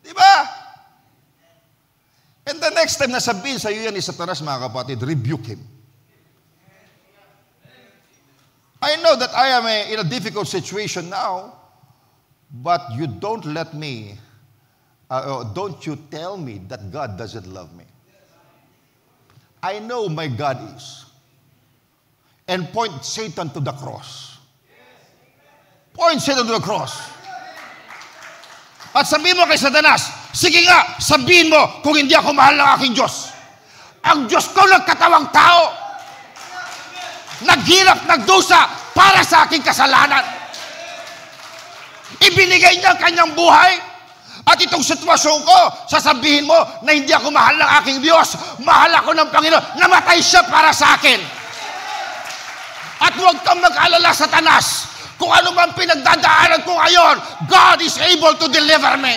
Diba? And the next time na sabihin sa iyo yan ni Satanas, mga kapatid, rebuke him. I know that I am in a difficult situation now, but you don't let me, don't you tell me that God doesn't love me. I know my God is. And point Satan to the cross. Point Satan to the cross. At sabihin mo kay Satanas, sige nga, sabihin mo kung hindi ako mahal ng aking Diyos. Ang Diyos ko nagkatawang tao. Naghirap, nagdusa para sa aking kasalanan. Ibinigay niya ang kanyang buhay. At itong sitwasyon ko, sasabihin mo na hindi ako mahal ng aking Diyos. Mahal ako ng Panginoon. Namatay siya para sa akin. At huwag kang mag-alala, Satanas. Kung ano man pinagdadaanan ko ngayon, God is able to deliver me.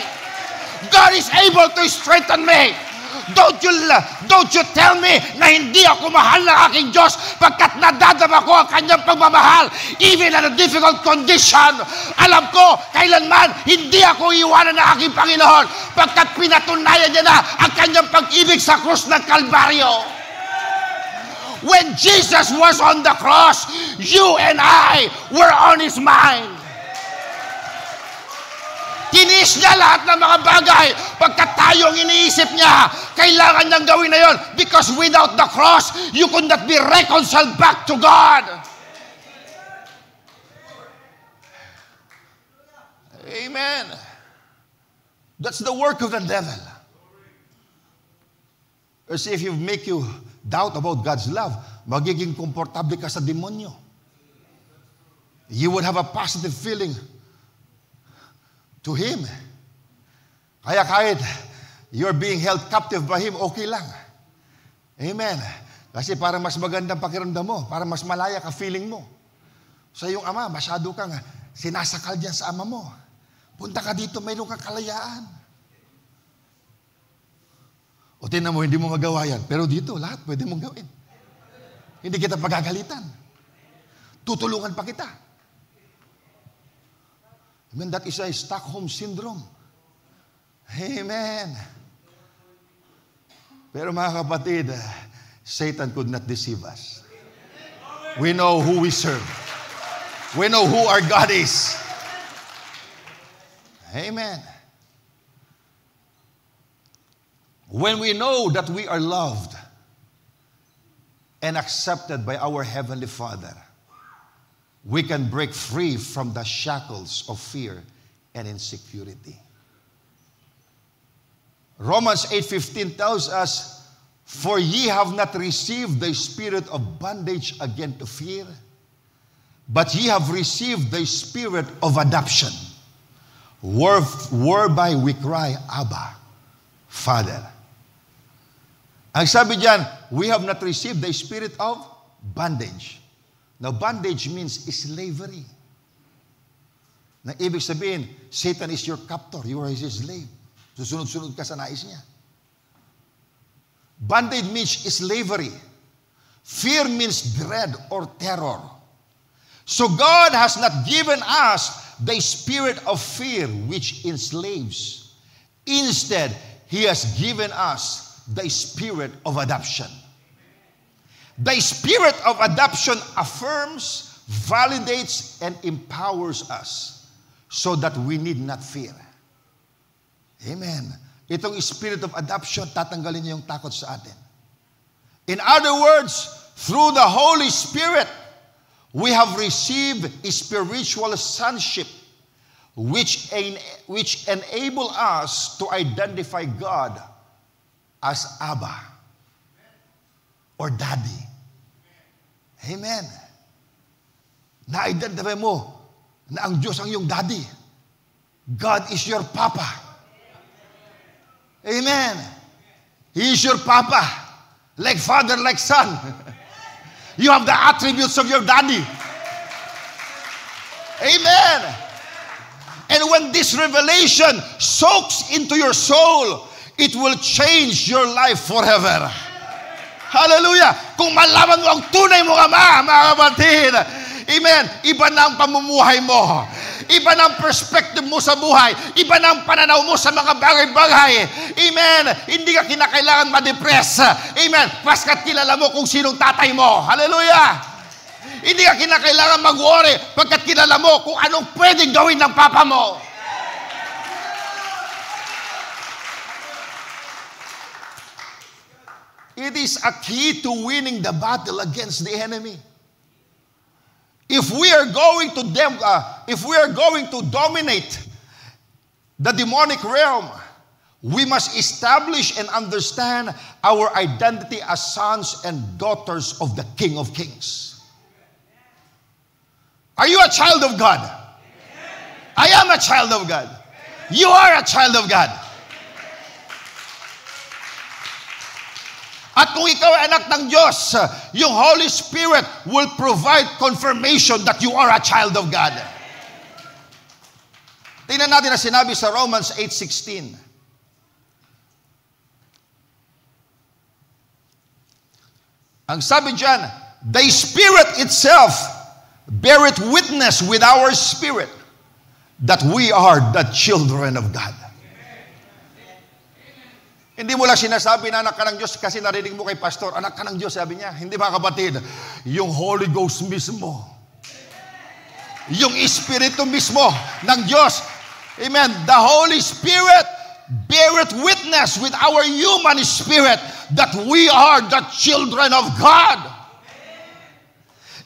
God is able to strengthen me. Don't you tell me na hindi ako mahal ng aking Diyos pagkat nadadama ko ang kanyang pagmamahal even in a difficult condition. Alam ko, kailanman hindi ako iwanan ng aking Panginoon pagkat pinatunayan niya na ang kanyang pag-ibig sa krus ng Kalbaryo. When Jesus was on the cross, you and I were on His mind. Tiniis niya lahat ng mga bagay pagkat tayong iniisip niya, kailangan niyang gawin na yon because without the cross, you could not be reconciled back to God. Amen. That's the work of the devil. Kasi if you make you doubt about God's love, magiging komportable ka sa demonyo. You would have a positive feeling to Him. Kaya kahit you're being held captive by Him, okay lang. Amen. Kasi para mas magandang pakiramdam mo, para mas malaya ka feeling mo. Sa iyong ama, masyado kang sinasakal dyan sa ama mo. Punta ka dito, mayroon kang kalayaan. O tinan mo, hindi mo magawa yan. Pero dito, lahat pwede mong gawin. Hindi kita pagagalitan. Tutulungan pa kita. Amen. That is a Stockholm Syndrome. Amen. Pero mga kapatid, Satan could not deceive us. We know who we serve. We know who our God is. Amen. When we know that we are loved and accepted by our Heavenly Father, we can break free from the shackles of fear and insecurity. Romans 8:15 tells us, "For ye have not received the spirit of bondage again to fear, but ye have received the spirit of adoption, whereby we cry, Abba, Father." Ang sabi diyan, we have not received the spirit of bondage. Now, bondage means slavery. Na ibig sabihin, Satan is your captor, you are his slave. Susunod-sunod ka sa nais niya. Bondage means slavery. Fear means dread or terror. So God has not given us the spirit of fear which enslaves. Instead, He has given us the spirit of adoption. The spirit of adoption affirms, validates, and empowers us so that we need not fear. Amen. Itong spirit of adoption, tatanggalin niya yung takot sa atin. In other words, through the Holy Spirit, we have received a spiritual sonship which enable us to identify God as Abba or Daddy. Amen. Na-identify mo na ang Diyos ang iyong Daddy. God is your Papa. Amen. He is your Papa. Like father, like son. You have the attributes of your daddy. Amen. And when this revelation soaks into your soul, it will change your life forever. Hallelujah. Kung malaman mo ang tunay mong ama, mga kapatid, amen, iba na ang pamumuhay mo. Iba na ang perspective mo sa buhay. Iba na ang pananaw mo sa mga bagay-bagay. Amen. Hindi ka kinakailangan ma-depress. Amen. Paskat kilala mo kung sinong tatay mo. Hallelujah. Hindi ka kinakailangan mag-worry pagkat kilala mo kung anong pwedeng gawin ng papa mo. It is a key to winning the battle against the enemy. If we are going to dominate the demonic realm, we must establish and understand our identity as sons and daughters of the King of Kings. Are you a child of God? I am a child of God. You are a child of God. At kung ikaw ay anak ng Diyos, yung Holy Spirit will provide confirmation that you are a child of God. Tingnan natin na sinabi sa Romans 8:16. Ang sabi dyan, the Spirit itself beareth witness with our spirit that we are the children of God. Hindi mo lang sinasabi na anak ka ng Diyos kasi narinig mo kay pastor, anak ka ng Diyos, sabi niya. Hindi mga kapatid, yung Holy Ghost mismo, yung Espiritu mismo ng Diyos, amen, the Holy Spirit beareth witness with our human spirit that we are the children of God.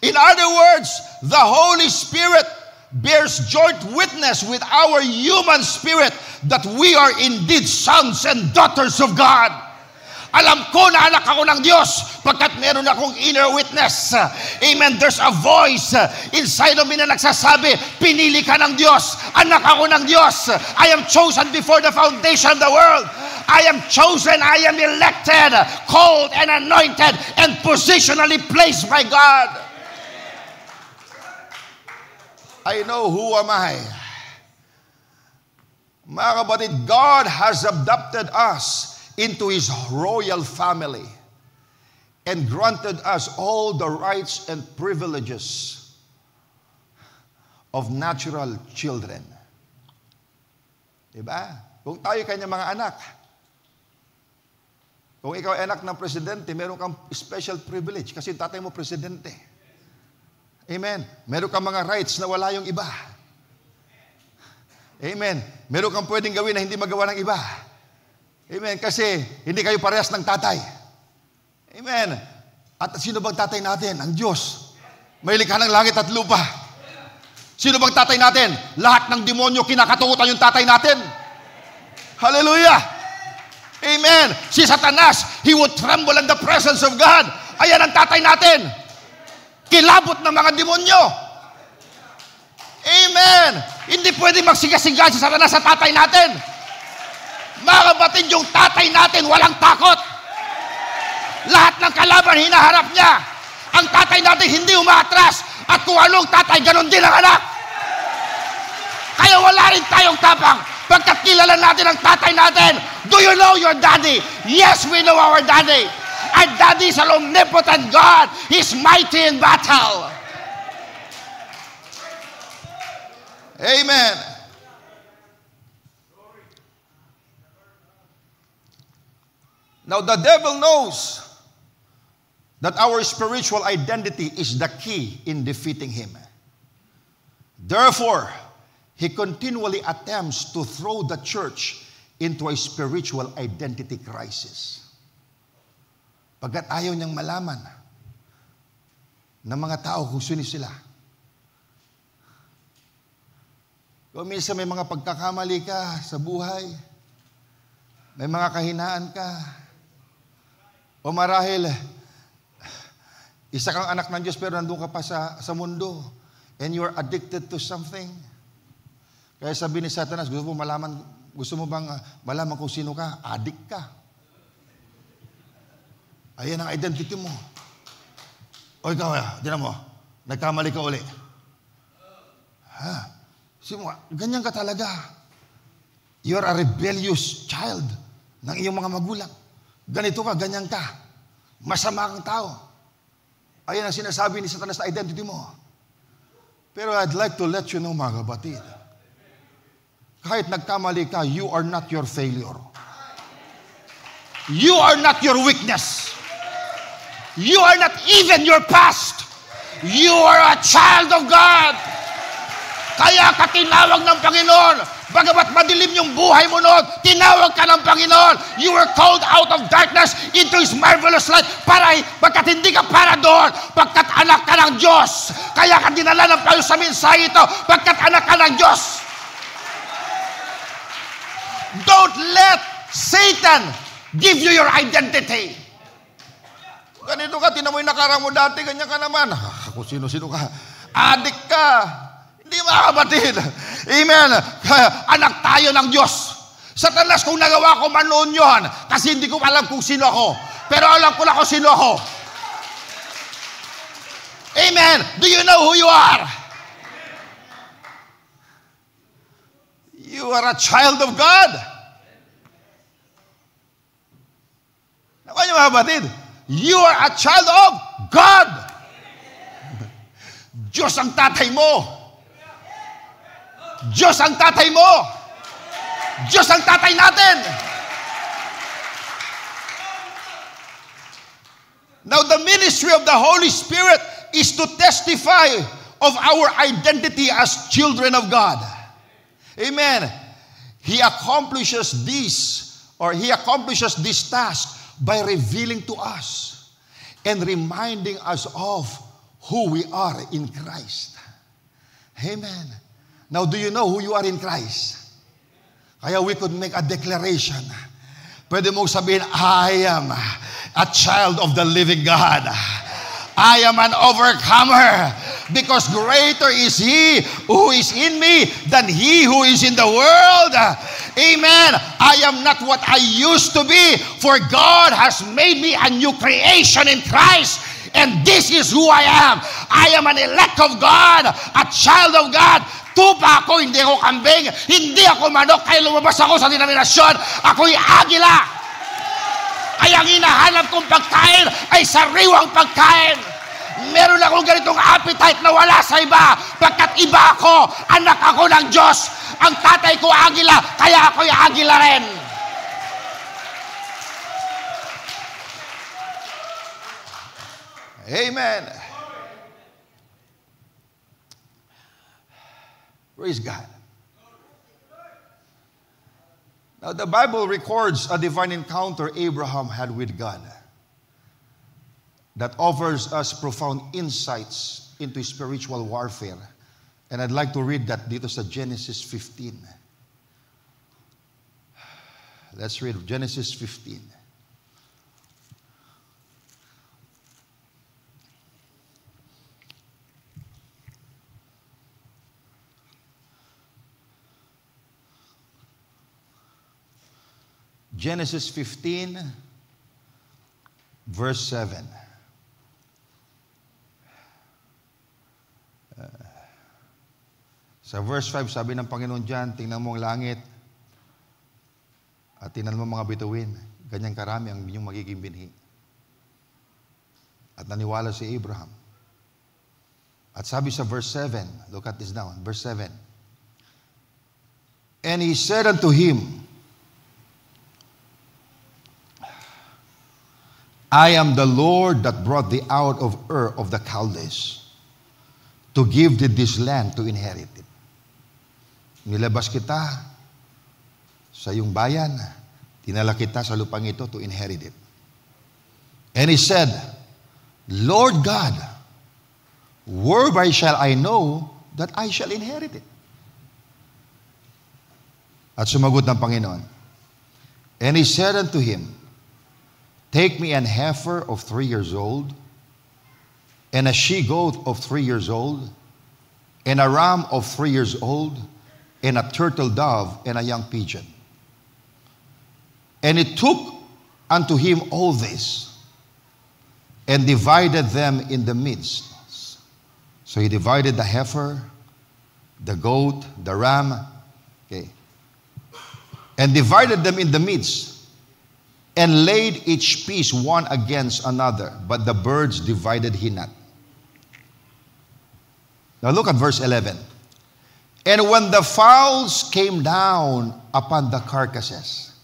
In other words, the Holy Spirit bears joint witness with our human spirit that we are indeed sons and daughters of God. Alam ko na anak ako ng Diyos pagkat meron akong inner witness. Amen. There's a voice inside of me na nagsasabi, pinili ka ng Diyos. Anak ako ng Diyos. I am chosen before the foundation of the world. I am chosen, I am elected, called and anointed, and positionally placed by God. I know who am I. Mga kapatid, God has adopted us into His royal family and granted us all the rights and privileges of natural children. Diba? Kung tayo kanyang mga anak, kung ikaw ay anak ng presidente, meron kang special privilege kasi yung tatay mo presidente. Amen. Meron kang mga rights na wala yung iba. Amen. Meron kang pwedeng gawin na hindi magawa ng iba. Amen. Kasi hindi kayo parehas ng tatay. Amen. At sino bang tatay natin? Ang Diyos. May likha ng langit at lupa. Sino bang tatay natin? Lahat ng demonyo kinakatakutan yung tatay natin. Hallelujah. Amen. Si Satanas, he would tremble in the presence of God. Ayan ang tatay natin. Kilabot ng mga demonyo. Amen. Hindi pwede magsiga-siga si Satanas sa tatay natin. Mga kapatid, yung tatay natin walang takot. Lahat ng kalaban hinaharap niya. Ang tatay natin hindi umaatras. At kung anong tatay, ganon din ang anak. Kaya wala rin tayong tapang. Pagkat kilala natin ang tatay natin. Do you know your daddy? Yes, we know our daddy. Our daddy is an omnipotent God. He's mighty in battle. Amen. Now the devil knows that our spiritual identity is the key in defeating him. Therefore, he continually attempts to throw the church into a spiritual identity crisis. Pagkat ayaw niyang malaman ng mga tao kung sino sila. Kung minsan may mga pagkakamali ka sa buhay, may mga kahinaan ka, o marahil, isa kang anak ng Diyos pero nandun ka pa sa mundo and you're addicted to something. Kaya sabi ni Satanas, gusto mo bang malaman kung sino ka? Addict ka. Ayan ang identity mo. O ikaw, tinan mo, nagkamali ka uli. Ganyan ka talaga. You're a rebellious child ng iyong mga magulang. Ganito ka, ganyan ka. Masama kang tao. Ayan ang sinasabi ni Satanas na identity mo. Pero I'd like to let you know, mga kapatid, kahit nagkamali ka, you are not your failure. You are not your weakness. You are not even your past. You are a child of God. Kaya ka tinawag ng Panginoon. Bagamat madilim yung buhay mo noon, tinawag ka ng Panginoon. You were called out of darkness into His marvelous light. Pagkat hindi ka para doon, pagkat anak ka ng Diyos. Kaya ka dinala ng Panginoon sa mensahe ito, pagkat anak ka ng Diyos. Don't let Satan give you your identity. Ganito ka, tinan mo yung nakaraan mo dati, ganyan ka naman. Kung sino-sino ka. Adik ka. Hindi mga kapatid. Amen. Anak tayo ng Diyos. Satanas, kung nagawa ko man noon yun, kasi hindi ko alam kung sino ako. Pero alam ko na kung sino ako. Amen. Do you know who you are? You are a child of God. Nakuha niyo mga kapatid? You are a child of God. Diyos ang tatay mo. Diyos ang tatay mo. Diyos ang tatay natin. Now the ministry of the Holy Spirit is to testify of our identity as children of God. Amen. He accomplishes this task by revealing to us and reminding us of who we are in Christ. Amen. Now, do you know who you are in Christ? Kaya we could make a declaration. Pwede mong sabihin, I am a child of the living God. I am an overcomer because greater is He who is in me than he who is in the world. Amen. I am not what I used to be, for God has made me a new creation in Christ. And this is who I am. I am an elect of God, a child of God. Tupa ako, hindi ako kambing, hindi ako manok, kaya lumabas ako sa denominasyon. Ako'y agila. Ay ang hinahanap kong pagkain ay sariwang pagkain. Meron akong ganitong appetite na wala sa iba. Pagkat iba ako, anak ako ng Diyos. Ang tatay ko agila, kaya ako'y agila rin. Amen. Praise God. Now, the Bible records a divine encounter Abraham had with God that offers us profound insights into spiritual warfare. And I'd like to read that dito sa Genesis 15. Let's read Genesis 15. Genesis 15, verse 7. Sa verse 5, sabi ng Panginoon dyan, tingnan mo ang langit at tingnan mo mga bituin. Ganyang karami ang inyong magiging binhi. At naniwala si Abraham. At sabi sa verse 7, look at this now, verse 7. And he said unto him, I am the Lord that brought thee out of Ur of the Chaldees to give thee this land to inherit it. Nilabas kita sa iyong bayan, tinala kita sa lupang ito to inherit it. And he said, Lord God, whereby shall I know that I shall inherit it? At sumagot ng Panginoon. And he said unto him, take me an heifer of 3 years old, and a she-goat of 3 years old, and a ram of 3 years old, and a turtle dove, and a young pigeon. And he took unto him all this, and divided them in the midst. So he divided the heifer, the goat, the ram, okay, and divided them in the midst, and laid each piece one against another, but the birds divided he not. Now look at verse 11. And when the fowls came down upon the carcasses,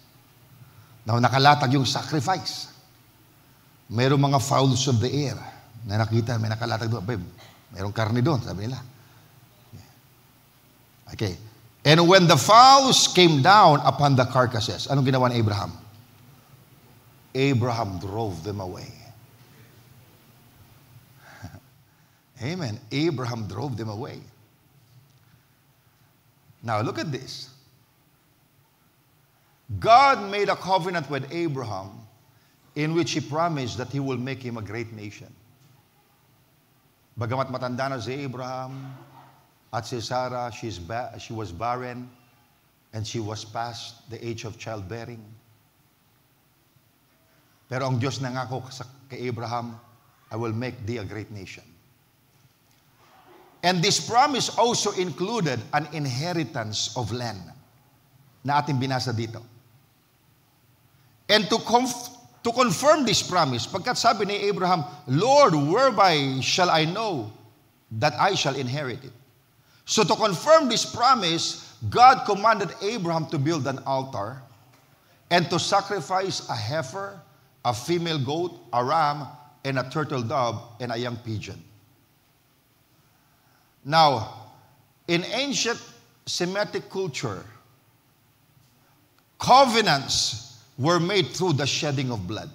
now nakalatag yung sacrifice. Mayroong mga fowls of the air na nakita, may nakalatag doon. Babe, mayroong karne doon, sabi nila. Okay. And when the fowls came down upon the carcasses, anong ginawa ni Abraham? Abraham drove them away. Amen. Abraham drove them away. Now look at this. God made a covenant with Abraham in which He promised that He will make him a great nation. Bagamat matanda na si Abraham at si Sarah, she was barren and she was past the age of childbearing. Pero ang Diyos nangako kay Abraham, I will make thee a great nation. And this promise also included an inheritance of land na ating binasa dito. And to confirm this promise, pagkat sabi ni Abraham, Lord, whereby shall I know that I shall inherit it? So to confirm this promise, God commanded Abraham to build an altar and to sacrifice a heifer, a female goat, a ram, and a turtle dove, and a young pigeon. Now, in ancient Semitic culture, covenants were made through the shedding of blood,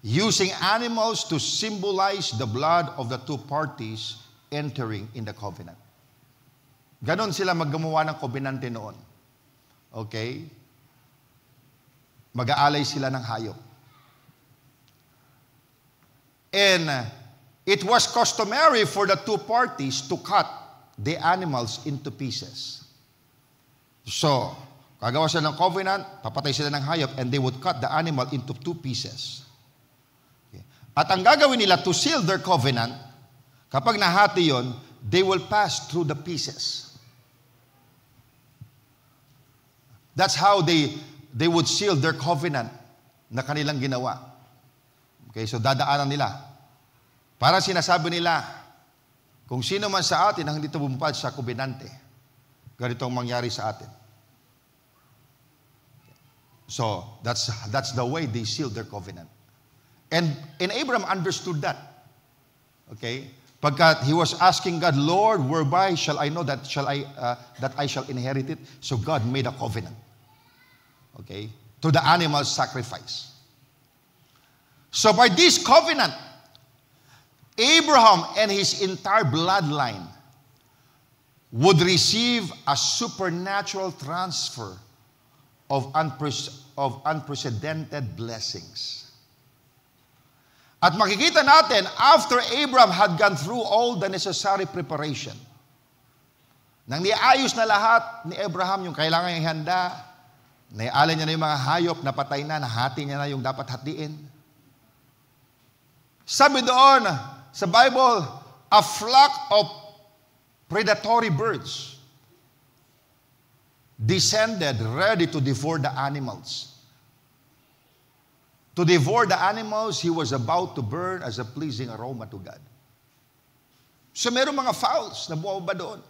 using animals to symbolize the blood of the two parties entering in the covenant. Ganon sila maggumawa ng kobenante noon. Okay? Mag-aalay sila ng hayop. And it was customary for the two parties to cut the animals into pieces. So, gagawa sila ng covenant, papatay sila ng hayop, and they would cut the animal into two pieces. Okay. At ang gagawin nila to seal their covenant, kapag nahati yon, they will pass through the pieces. That's how they would seal their covenant na kanilang ginawa. Okay, so dadaanan nila. Para sinasabi nila, kung sino man sa atin ang hindi tumupad sa kobenante, ganito ang mangyari sa atin. So, that's the way they sealed their covenant. And Abraham understood that. Okay? Pagkat he was asking God, Lord, whereby shall I know that I shall inherit it? So God made a covenant. Okay? To the animal sacrifice. So by this covenant, Abraham and his entire bloodline would receive a supernatural transfer of unprecedented blessings. At makikita natin, after Abraham had gone through all the necessary preparation, nang niayos na lahat ni Abraham yung kailangan niyang handa, naialay niya na yung mga hayop, napatay na, nahati niya na yung dapat hatiin. Sabi doon sa Bible, a flock of predatory birds descended ready to devour the animals. To devour the animals he was about to burn as a pleasing aroma to God. So meron mga fowls na bumaba doon.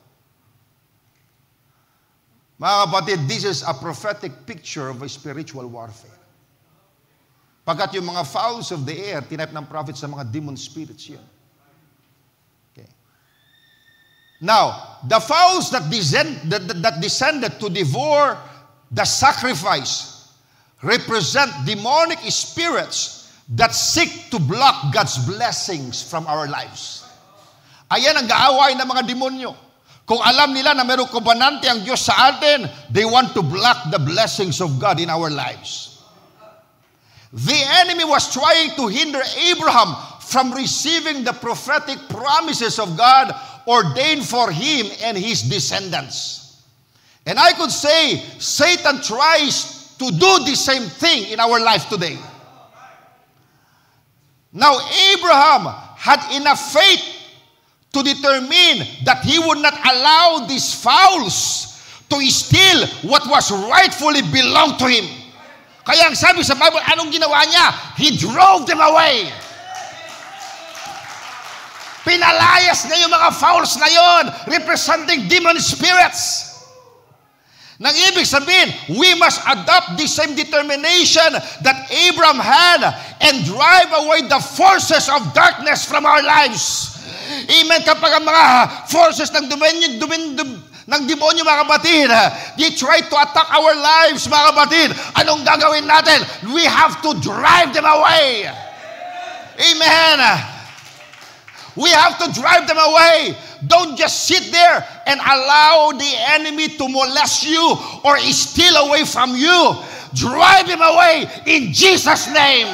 Mga kapatid, this is a prophetic picture of a spiritual warfare. Pagkat yung mga fowls of the air, tinayip ng prophet sa mga demon spirits yan. Okay. Now, the fowls that descended to devour the sacrifice represent demonic spirits that seek to block God's blessings from our lives. Ayan ang gaaway ng mga demonyo. Kung alam nila na mayroong kobanante ang Diyos sa atin, they want to block the blessings of God in our lives. The enemy was trying to hinder Abraham from receiving the prophetic promises of God ordained for him and his descendants. And I could say, Satan tries to do the same thing in our life today. Now, Abraham had enough faith to determine that he would not allow these fowls to steal what was rightfully belonged to him. Kaya ang sabi sa Bible, anong ginawa niya? He drove them away. Pinalayas niya yung mga fowls na yon, representing demon spirits. Nang ibig sabihin, we must adopt the same determination that Abraham had and drive away the forces of darkness from our lives. Amen. Kapag ang mga forces ng demonyo, mga kapatid, they try to attack our lives, mga kapatid, anong gagawin natin? We have to drive them away. Amen. We have to drive them away. Don't just sit there and allow the enemy to molest you or steal away from you. Drive him away in Jesus' name.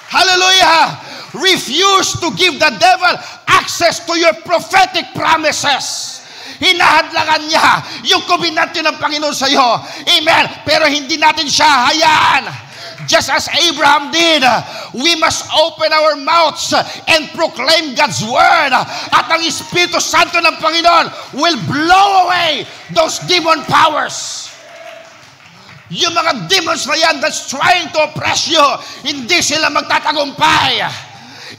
Hallelujah. Refuse to give the devil access to your prophetic promises. Hinahadlangan niya yung kombinasyon ng Panginoon sa iyo. Amen. Pero hindi natin siya hayaan. Just as Abraham did, we must open our mouths and proclaim God's word. At ang Espiritu Santo ng Panginoon will blow away those demon powers. Yung mga demons na yan that's trying to oppress you, hindi sila magtatagumpay.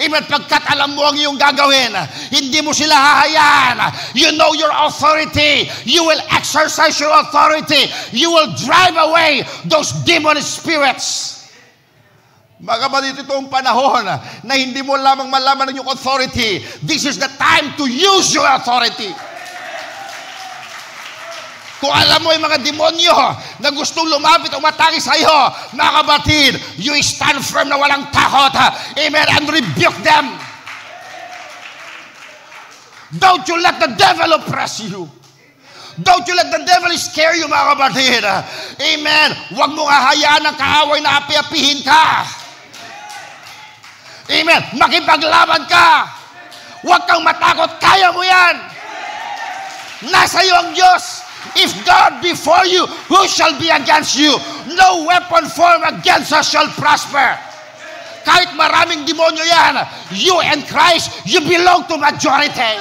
Amen. Pagkat alam mo ang iyong gagawin, hindi mo sila hahayaan. You know your authority. You will exercise your authority. You will drive away those demon spirits. Mga kapatid, itong panahon na hindi mo lamang malaman ang iyong authority. This is the time to use your authority. Kung alam mo yung mga demonyo na gustong lumapit o matake sa iyo, mga kapatid, you stand firm na walang takot. Amen. And rebuke them. Don't you let the devil oppress you. Don't you let the devil scare you, mga kapatid. Amen. Huwag mo nga hayaan ng kaaway na api-apihin ka. Amen. Makipaglaban ka. Huwag kang matakot. Kaya mo yan. Nasa iyo ang Diyos. If God be for you, who shall be against you? No weapon formed against us shall prosper. Kahit maraming demonyo yan, you and Christ, you belong to majority.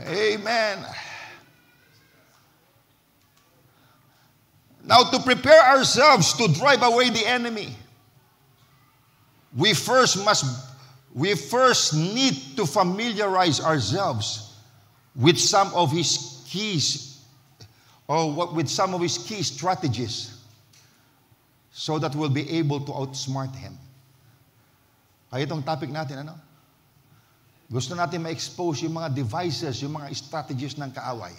Amen. Now, to prepare ourselves to drive away the enemy, we first need to familiarize ourselves with some of his keys, or with some of his key strategies, so that we'll be able to outsmart him. Kaya itong topic natin, ano? Gusto natin ma-expose yung mga devices, yung mga strategies ng kaaway.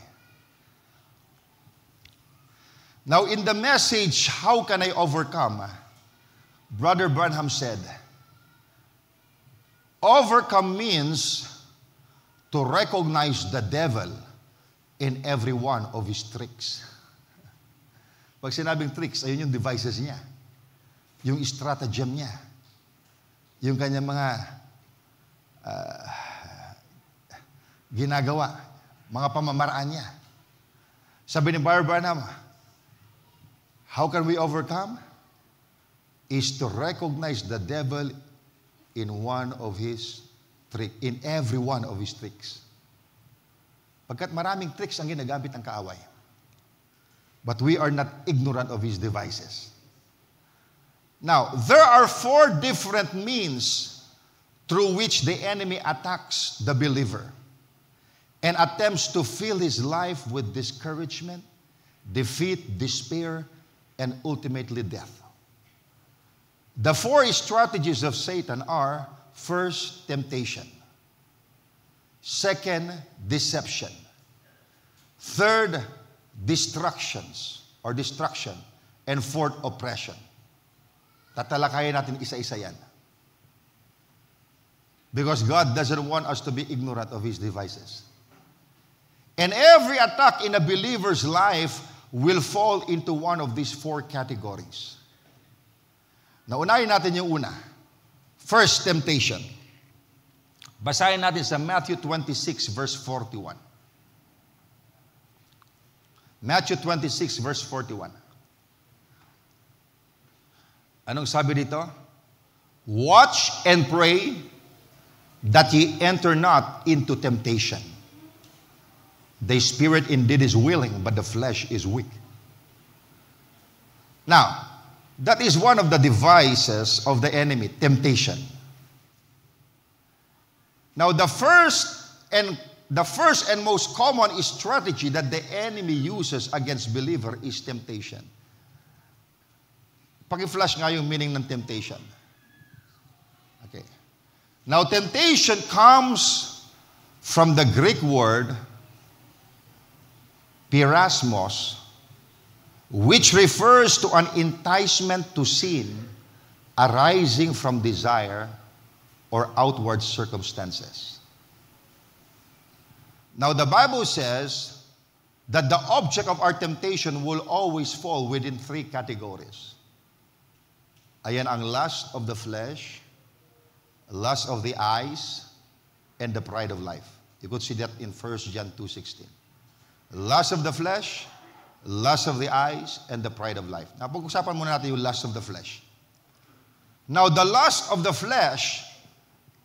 Now, in the message, How Can I Overcome? Brother Branham said, overcome means to recognize the devil in every one of his tricks. Pag sinabing tricks, ayun yung devices niya. Yung stratagem niya. Yung kanyang mga ginagawa. Mga pamamaraan niya. Sabi ni Brother Branham, how can we overcome? Is to recognize the devil in every one of his tricks. Pagkat maraming tricks ang ginagamit ng kaaway. But we are not ignorant of his devices. Now, there are 4 different means through which the enemy attacks the believer and attempts to fill his life with discouragement, defeat, despair, and ultimately death. The 4 strategies of Satan are: first, temptation; second, deception; third, destruction; and fourth, oppression. Tatalakayin natin isa-isa yan. Because God doesn't want us to be ignorant of his devices. And every attack in a believer's life will fall into one of these 4 categories. Naunahin natin yung una. First, temptation. Basahin natin sa Matthew 26 verse 41. Matthew 26 verse 41. Anong sabi dito? Watch and pray that ye enter not into temptation. The spirit indeed is willing, but the flesh is weak. Now, that is one of the devices of the enemy, temptation. Now, the first and most common strategy that the enemy uses against believer is temptation. Paki-flash nga yung meaning ng temptation. Okay. Now, temptation comes from the Greek word pirasmos, which refers to an enticement to sin arising from desire or outward circumstances. Now, the Bible says that the object of our temptation will always fall within 3 categories. Ayan ang lust of the flesh, lust of the eyes, and the pride of life. You could see that in 1 John 2:16. Lust of the flesh, lust of the eyes, and the pride of life. Now, pag-usapan muna natin yung lust of the flesh. Now, the lust of the flesh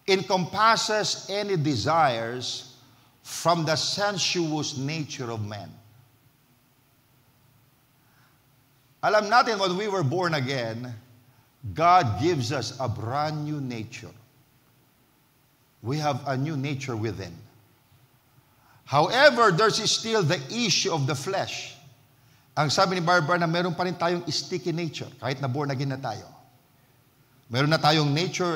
encompasses any desires from the sensuous nature of man. Alam natin, when we were born again, God gives us a brand new nature. We have a new nature within. However, there's still the issue of the flesh. Ang sabi ni Barbara na meron pa rin tayong sticky nature, kahit na born again na tayo. Meron na tayong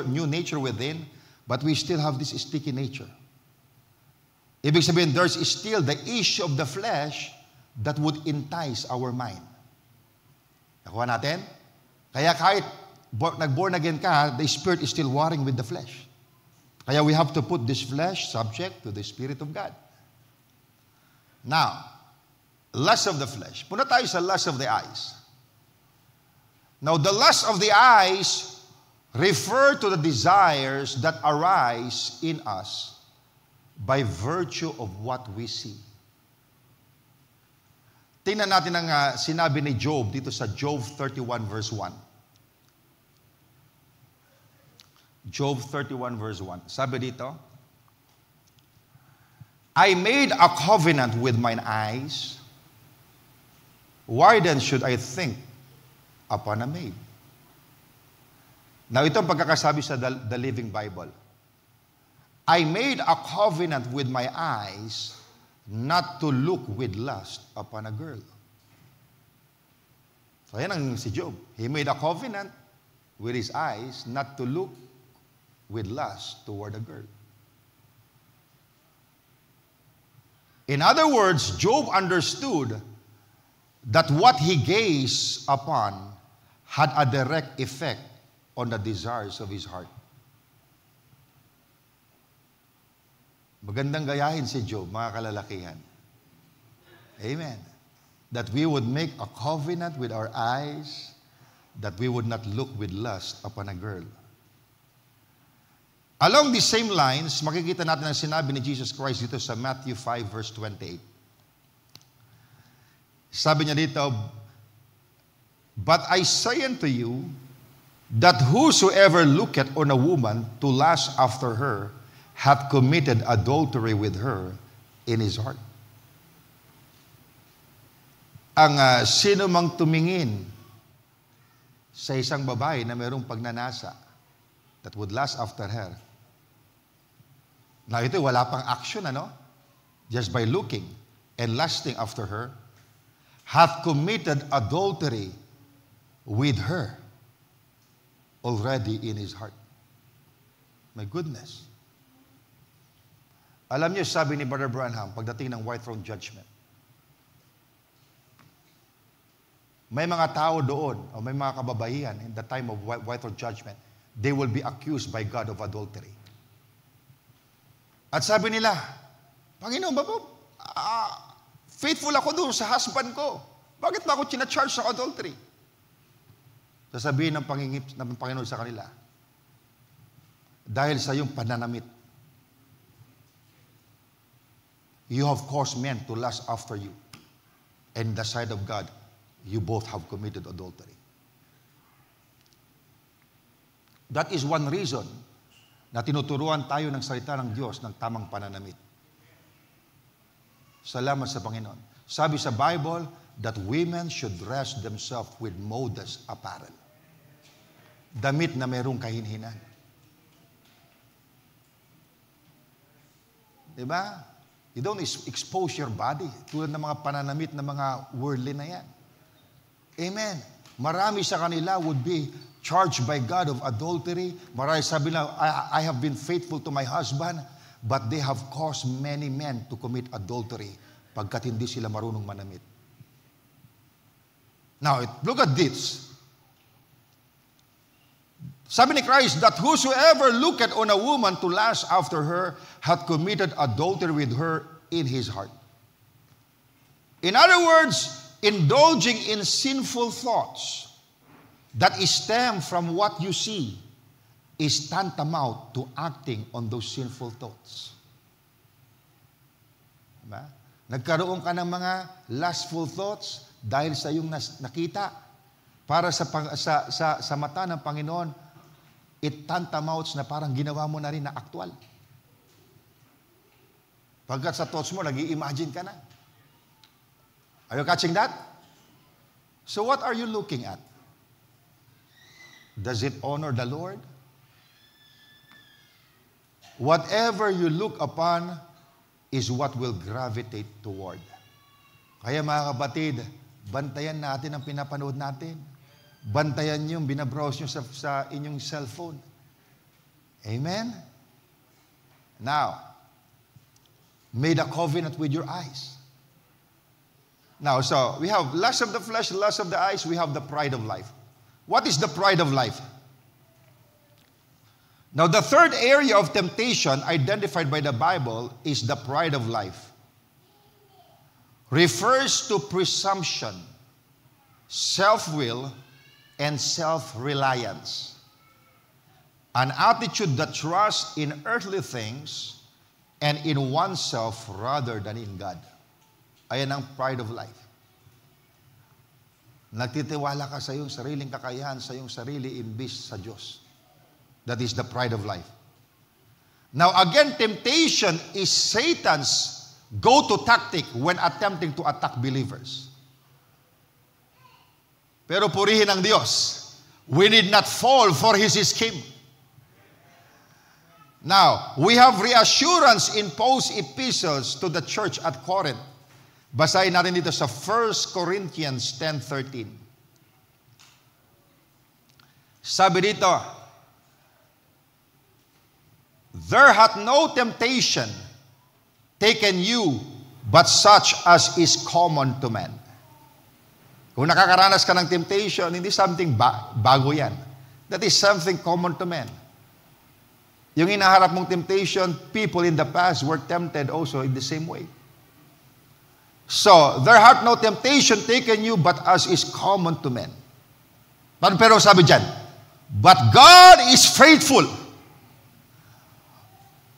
new nature within, but we still have this sticky nature. Ibig sabihin, there's still the issue of the flesh that would entice our mind. Nakuha natin? Kaya kahit nag-born again ka, the spirit is still warring with the flesh. Kaya we have to put this flesh subject to the Spirit of God. Now, lust of the flesh. Punta tayo sa lust of the eyes. Now, the lust of the eyes refer to the desires that arise in us by virtue of what we see. Tingnan natin ang sinabi ni Job dito sa Job 31 verse 1. Job 31 verse 1. Sabi dito, I made a covenant with mine eyes. Why then should I think upon a maid? Now, ito ang pagkakasabi sa the Living Bible. I made a covenant with my eyes not to look with lust upon a girl. So, yan ang si Job. He made a covenant with his eyes not to look with lust toward a girl. In other words, Job understood that what he gazed upon had a direct effect on the desires of his heart. Magandang gayahin si Job, mga kalalakihan. Amen. That we would make a covenant with our eyes, that we would not look with lust upon a girl. Along these same lines, makikita natin ang sinabi ni Jesus Christ dito sa Matthew 5 verse 28. Sabi niya dito, but I say unto you, that whosoever looketh on a woman to lust after her, hath committed adultery with her in his heart. Ang sino mang tumingin sa isang babae na mayroong pagnanasa that would lust after her. Now ito wala pang action, ano? Just by looking and lusting after her, hath committed adultery with her already in his heart. My goodness. Alam niyo, sabi ni Brother Branham, pagdating ng white throne judgment, may mga tao doon, o may mga kababaihan, in the time of white throne judgment, they will be accused by God of adultery. At sabi nila, Panginoon, faithful ako doon sa husband ko. Bakit ba ako charge sa adultery? Sasabihin ng Panginoon sa kanila, dahil sa iyong pananamit, you have caused men to lust after you. And in the sight of God, you both have committed adultery. That is one reason na tinuturuan tayo ng salita ng Diyos ng tamang pananamit. Salamat sa Panginoon. Sabi sa Bible that women should dress themselves with modest apparel. Damit na mayroong kahinhinan. Diba? You don't expose your body tulad ng mga pananamit ng mga worldly na yan. Amen. Marami sa kanila would be charged by God of adultery. Marami sabi na, I have been faithful to my husband, but they have caused many men to commit adultery pagkat hindi sila marunong manamit. Now, look at this. Sabi ni Christ, that whosoever looketh on a woman to lust after her hath committed adultery with her in his heart. In other words, indulging in sinful thoughts that stem from what you see is tantamount to acting on those sinful thoughts. Diba? Nagkaroon ka ng mga lustful thoughts dahil sa iyong nakita. Para sa mata ng Panginoon, it tantamounts na parang ginawa mo na rin na aktual. Pagkat sa thoughts mo, nag-i-imagine ka na. Are you catching that? So what are you looking at? Does it honor the Lord? Whatever you look upon is what will gravitate toward. Kaya mga kapatid, bantayan natin ang pinapanood natin. Bantayan nyo yung binabrowse nyo sa inyong cellphone. Amen? Now, made a covenant with your eyes. Now, so we have lust of the flesh, lust of the eyes, we have the pride of life. What is the pride of life? Now, the third area of temptation identified by the Bible is the pride of life. Refers to presumption, self-will, and self-reliance. An attitude that trusts in earthly things and in oneself rather than in God. Ayan ang pride of life. Nagtitiwala ka sa iyong sariling kakayahan, sa iyong sarili, imbis sa Diyos. That is the pride of life. Now again, temptation is Satan's go-to tactic when attempting to attack believers. Pero purihin ang Diyos. We need not fall for his scheme. Now, we have reassurance in Paul's epistles to the church at Corinth. Basahin natin dito sa 1 Corinthians 10:13. Sabi dito, there hath no temptation taken you but such as is common to man. Kung nakakaranas ka ng temptation, hindi something bago yan. That is something common to man. Yung inaharap mong temptation, people in the past were tempted also in the same way. So, there hath no temptation taken you but as is common to men. Pero sabi dyan, but God is faithful,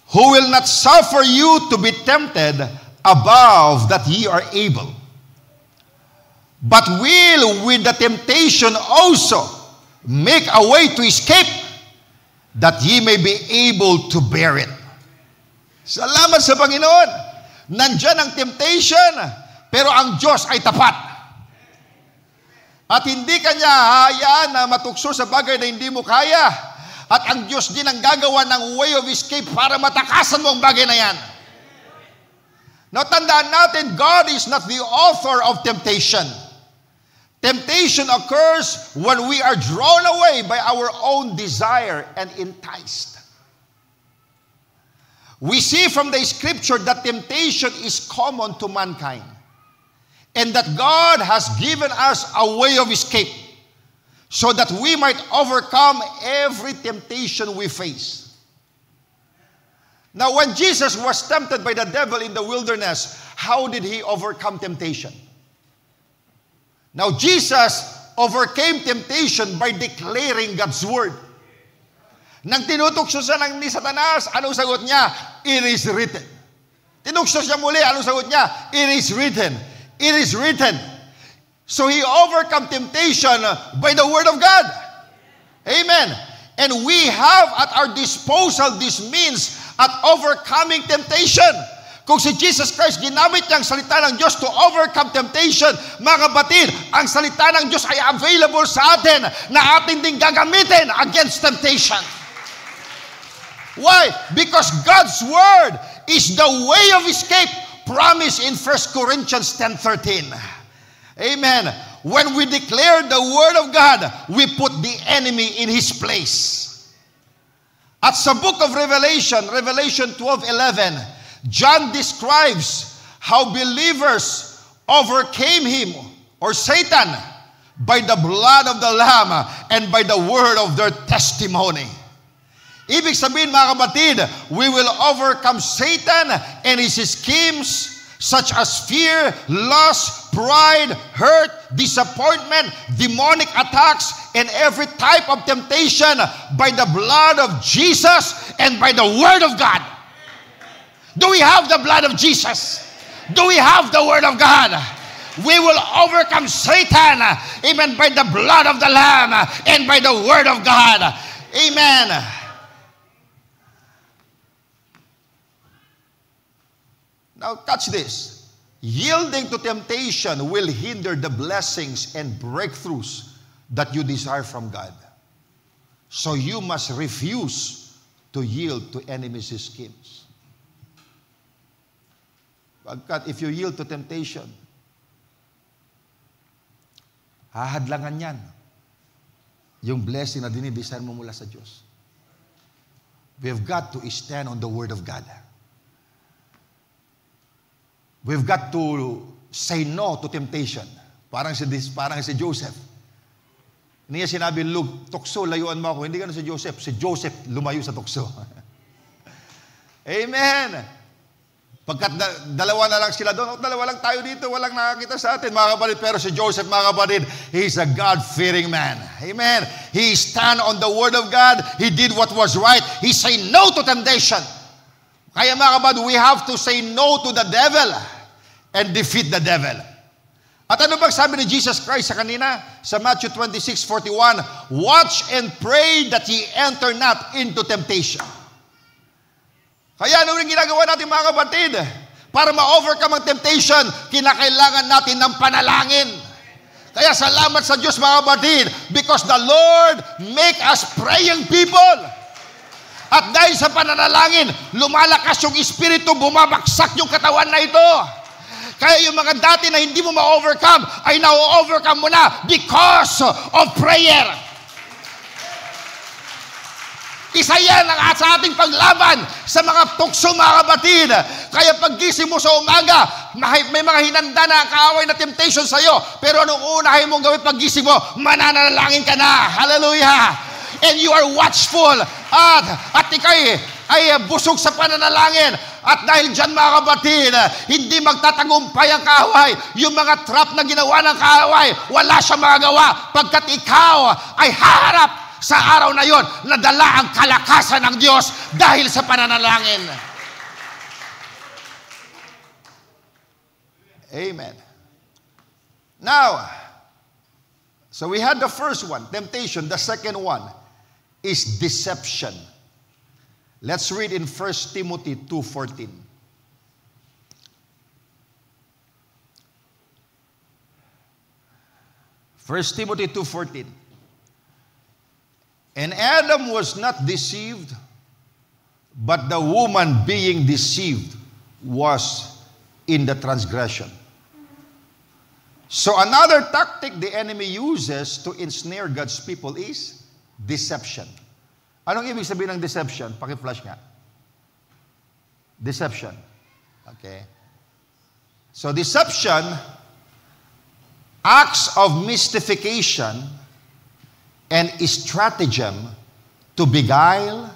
who will not suffer you to be tempted above that ye are able, but will with the temptation also make a way to escape, that ye may be able to bear it. Salamat sa Panginoon. Nandyan ang temptation, pero ang Diyos ay tapat. At hindi kanya hahayaan na matukso sa bagay na hindi mo kaya. At ang Diyos din ang gagawa ng way of escape para matakasan mo ang bagay na yan. Now, tandaan natin, God is not the author of temptation. Temptation occurs when we are drawn away by our own desire and enticed. We see from the scripture that temptation is common to mankind, and that God has given us a way of escape so that we might overcome every temptation we face. Now, when Jesus was tempted by the devil in the wilderness, how did he overcome temptation? Now, Jesus overcame temptation by declaring God's word. Nang tinutukso siya ni Satanas, anong sagot niya? It is written. Tinukso siya muli, anong sagot niya? It is written. It is written. So he overcome temptation by the word of God. Amen. And we have at our disposal this means at overcoming temptation. Kung si Jesus Christ ginamit niya ang salita ng Diyos to overcome temptation, mga kapatid, ang salita ng Diyos ay available sa atin na atin ding gagamitin against temptation. Why? Because God's word is the way of escape promised in 1 Corinthians 10:13. Amen. When we declare the word of God, we put the enemy in his place. At sa book of Revelation, Revelation 12:11, John describes how believers overcame him, or Satan, by the blood of the Lamb and by the word of their testimony. Ibig sabihin, mga kapatid, we will overcome Satan and his schemes such as fear, lust, pride, hurt, disappointment, demonic attacks, and every type of temptation by the blood of Jesus and by the word of God. Do we have the blood of Jesus? Do we have the word of God? We will overcome Satan, amen, by the blood of the Lamb and by the word of God. Amen. Now, catch this. Yielding to temptation will hinder the blessings and breakthroughs that you desire from God. So you must refuse to yield to enemy's schemes. Pagkat if you yield to temptation, hahadlangan yan yung blessing na dinidesire mo mula sa Diyos. We've got to stand on the word of God. We've got to say no to temptation. Parang si Joseph. Hindi niya sinabi, Luke, tukso, layuan mo ako. Hindi ganun si Joseph. Si Joseph lumayo sa tukso. Amen. Pagkat dalawa na lang sila doon, dalawa lang tayo dito, walang nakakita sa atin, mga kapatid. Pero si Joseph, mga kapatid, he's a God-fearing man. Amen. He stand on the Word of God. He did what was right. He say no to temptation. Kaya mga kapatid, we have to say no to the devil and defeat the devil. At ano bang sabi ni Jesus Christ sa kanina? Sa Matthew 26:41, watch and pray that ye enter not into temptation. Kaya ano rin ginagawa natin mga kapatid? Para ma-overcome ang temptation, kinakailangan natin ng panalangin. Kaya salamat sa Diyos mga kapatid, because the Lord make us praying people. At dahil sa pananalangin, lumalakas yung Espiritu, bumabaksak yung katawan na ito. Kaya yung mga dati na hindi mo ma-overcome, ay na-overcome mo na because of prayer. Isa yan ang sa ating paglaban sa mga tukso, mga kapatid. Kaya paggising mo sa umaga, may mga hinanda na kaaway na temptation sa'yo. Pero anong unahin mong gawin paggising mo? Mananalangin ka na. Hallelujah! And you are watchful. At ikay ay busog sa pananalangin. At dahil dyan mga kapatid, hindi magtatagumpay ang kaaway. Yung mga trap na ginawa ng kaaway, wala siyang magagawa pagkat ikaw ay harap sa araw na yon na dala ang kalakasan ng Diyos dahil sa pananalangin. Amen. Now, so we had the first one, temptation. The second one is deception. Let's read in 1 Timothy 2:14. First Timothy 2:14. And Adam was not deceived, but the woman being deceived was in the transgression. So another tactic the enemy uses to ensnare God's people is deception. Anong ibig sabihin ng deception? Paki-flash nga. Deception. Okay. So deception, acts of mystification and stratagem to beguile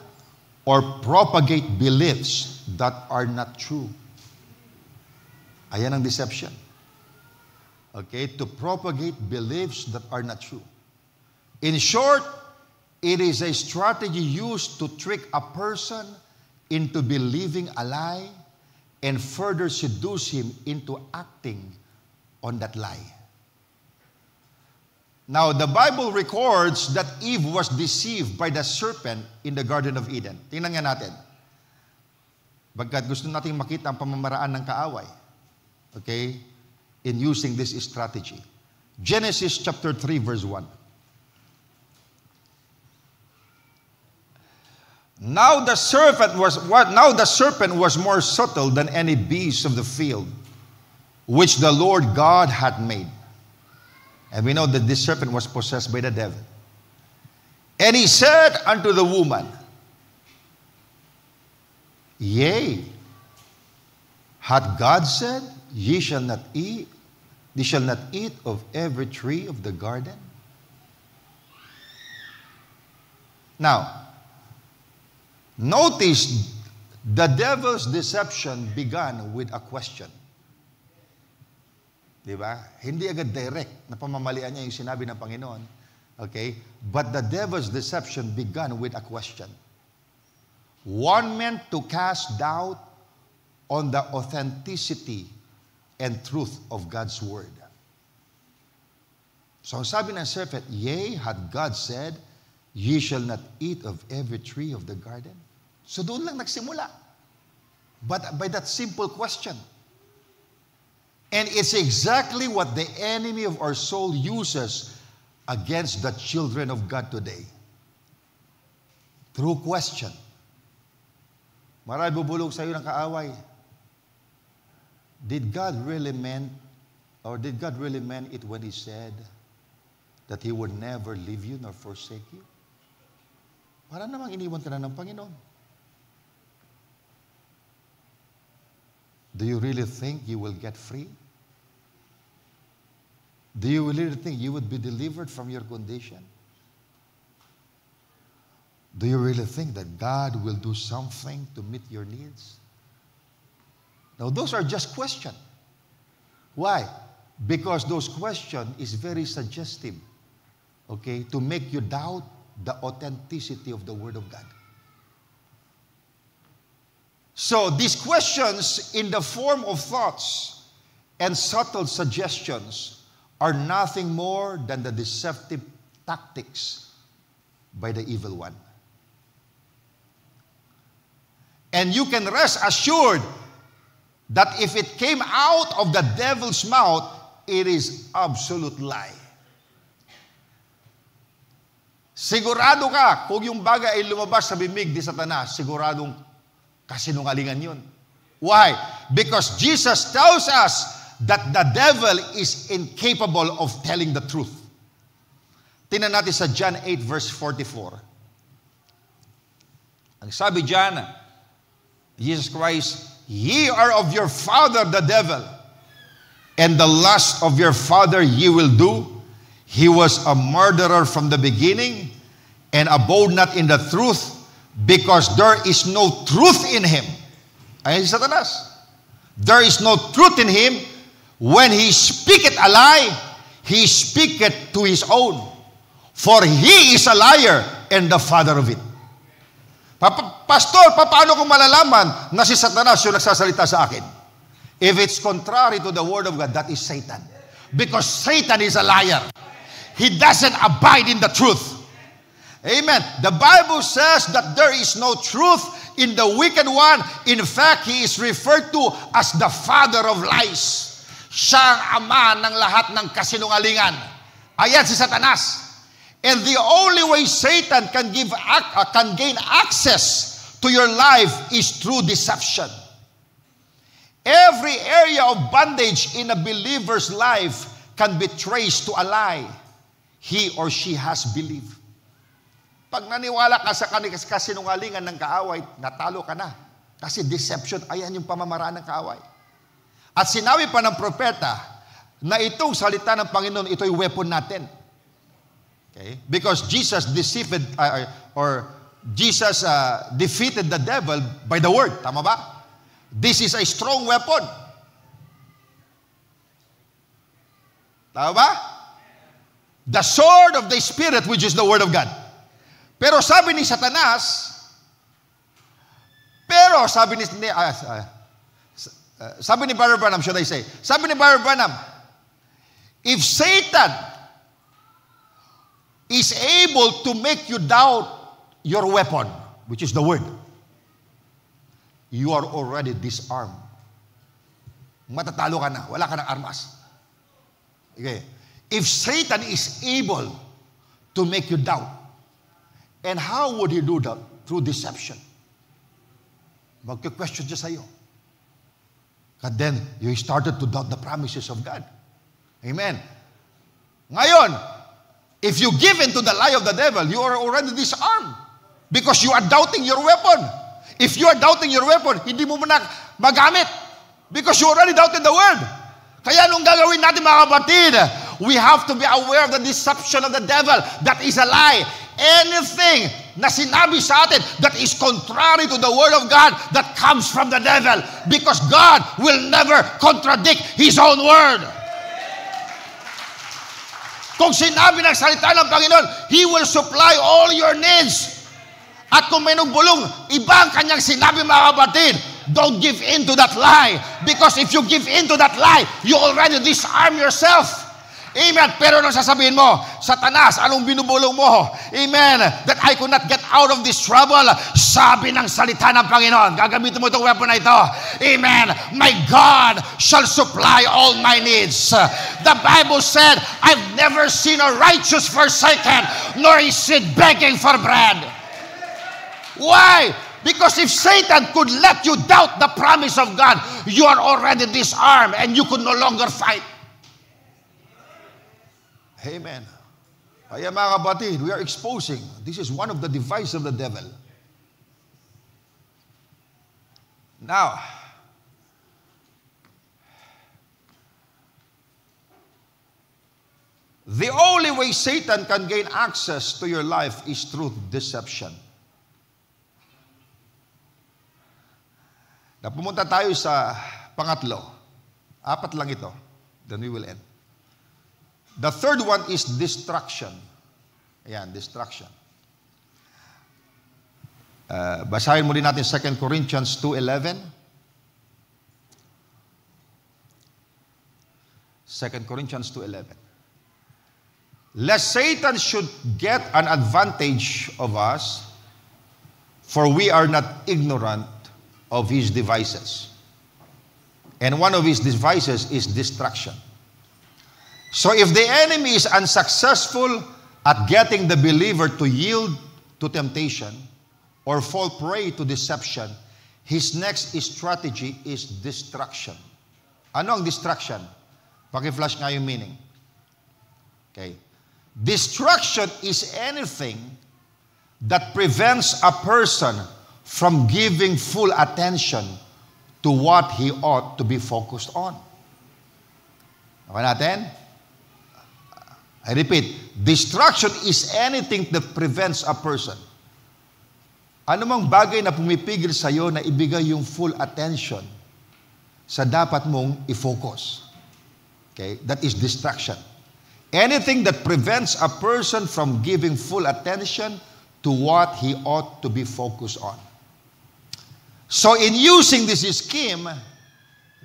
or propagate beliefs that are not true. Ayan ang deception. Okay, to propagate beliefs that are not true. In short, it is a strategy used to trick a person into believing a lie and further seduce him into acting on that lie. Now, the Bible records that Eve was deceived by the serpent in the Garden of Eden. Tingnan nga natin. Bagkat gusto nating makita ang pamamaraan ng kaaway. Okay? In using this strategy. Genesis chapter 3 verse 1. Now the serpent was more subtle than any beast of the field, which the Lord God had made. And we know that this serpent was possessed by the devil. And he said unto the woman, Yea, hath God said, ye shall not eat of every tree of the garden? Now, notice the devil's deception began with a question. Diba? Hindi agad direct na pamamalian niya yung sinabi ng Panginoon. Okay? But the devil's deception began with a question. One meant to cast doubt on the authenticity and truth of God's Word. So ang sabi ng serpent, Yea, hath God said, ye shall not eat of every tree of the garden? So doon lang nagsimula. But by that simple question. And it's exactly what the enemy of our soul uses against the children of God today. Through question. Marami bubulog sa iyo ng kaaway. Did God really mean it when He said that He would never leave you nor forsake you? Para namang iniwan ka na ng Panginoon. Do you really think you will get free? Do you really think you would be delivered from your condition? Do you really think that God will do something to meet your needs? Now, those are just questions. Why? Because those questions is very suggestive, okay, to make you doubt the authenticity of the Word of God. So, these questions in the form of thoughts and subtle suggestions are nothing more than the deceptive tactics by the evil one. And you can rest assured that if it came out of the devil's mouth, it is absolute lie. Sigurado ka, kung yung bagay ay lumabas sa bibig ni Satanas, siguradong kasinungalingan yun. Why? Because Jesus tells us that the devil is incapable of telling the truth. Tingnan natin sa John 8 verse 44. Ang sabi diyan, Jesus Christ, "Ye are of your father the devil, and the lust of your father ye will do. He was a murderer from the beginning, and abode not in the truth, because there is no truth in him." Ayan si Satanas. There is no truth in him. When he speaketh a lie, he speaketh to his own. For he is a liar and the father of it. Pastor, paano ko malalaman na si Satanas yung nagsasalita sa akin? If it's contrary to the Word of God, that is Satan. Because Satan is a liar. He doesn't abide in the truth. Amen. The Bible says that there is no truth in the wicked one. In fact, he is referred to as the father of lies. Siya ang ama ng lahat ng kasinungalingan. Ayan si Satanas. And the only way Satan can gain access to your life is through deception. Every area of bondage in a believer's life can be traced to a lie he or she has believed. Pag naniwala ka sa kasinungalingan ng kaaway, natalo ka na. Kasi deception, ayan yung pamamaraan ng kaaway. At sinabi pa ng propeta na itong salita ng Panginoon, ito'y weapon natin. Okay? Because Jesus defeated the devil by the word. Tama ba? This is a strong weapon. Tama ba? The sword of the Spirit, which is the Word of God. Pero sabi ni Satanas, sabi ni Brother Branham, should I say, sabi ni Brother Branham, if Satan is able to make you doubt your weapon, which is the Word, you are already disarmed. Matatalo ka na, wala ka ng armas. Okay. If Satan is able to make you doubt, and how would he do that? Through deception. Magka-question siya sa'yo. And then, you started to doubt the promises of God. Amen. Ngayon, if you give in to the lie of the devil, you are already disarmed. Because you are doubting your weapon. If you are doubting your weapon, hindi mo na magamit. Because you already doubted the word. Kaya anong gagawin natin mga kapatid? We have to be aware of the deception of the devil. That is a lie. Anything na sinabi sa atin that is contrary to the word of God, that comes from the devil. Because God will never contradict His own word. Kung sinabi ng salita ng Panginoon, He will supply all your needs. At kung may nagbulong, iba ang kanyang sinabi mga kapatid, don't give in to that lie. Because if you give in to that lie, you already disarm yourself. Amen. Pero nung sasabihin mo, Satanas, anong binubulong mo? Amen. That I could not get out of this trouble. Sabi ng salita ng Panginoon, gagamitin mo itong weapon na ito. Amen. My God shall supply all my needs. The Bible said, I've never seen a righteous forsaken, nor is seed begging for bread. Why? Because if Satan could let you doubt the promise of God, you are already disarmed and you could no longer fight. Amen. Kaya mga kapatid, we are exposing. This is one of the devices of the devil. Now, the only way Satan can gain access to your life is through deception. Na pumunta tayo sa pangatlo. 4 lang ito. Then we will end. The third one is distraction. Ayan, distraction. Basahin mo din natin 2 Corinthians 2:11. 2 Corinthians 2:11. Lest Satan should get an advantage of us, for we are not ignorant of his devices. And one of his devices is distraction. So if the enemy is unsuccessful at getting the believer to yield to temptation or fall prey to deception, his next strategy is distraction. Ano ang distraction? Paki-flash nga yung meaning. Okay. Distraction is anything that prevents a person from giving full attention to what he ought to be focused on. Okay natin? I repeat, distraction is anything that prevents a person. Ano mang bagay na pumipigil sa iyo na ibigay yung full attention sa dapat mong i-focus. Okay? That is distraction. Anything that prevents a person from giving full attention to what he ought to be focused on. So in using this scheme,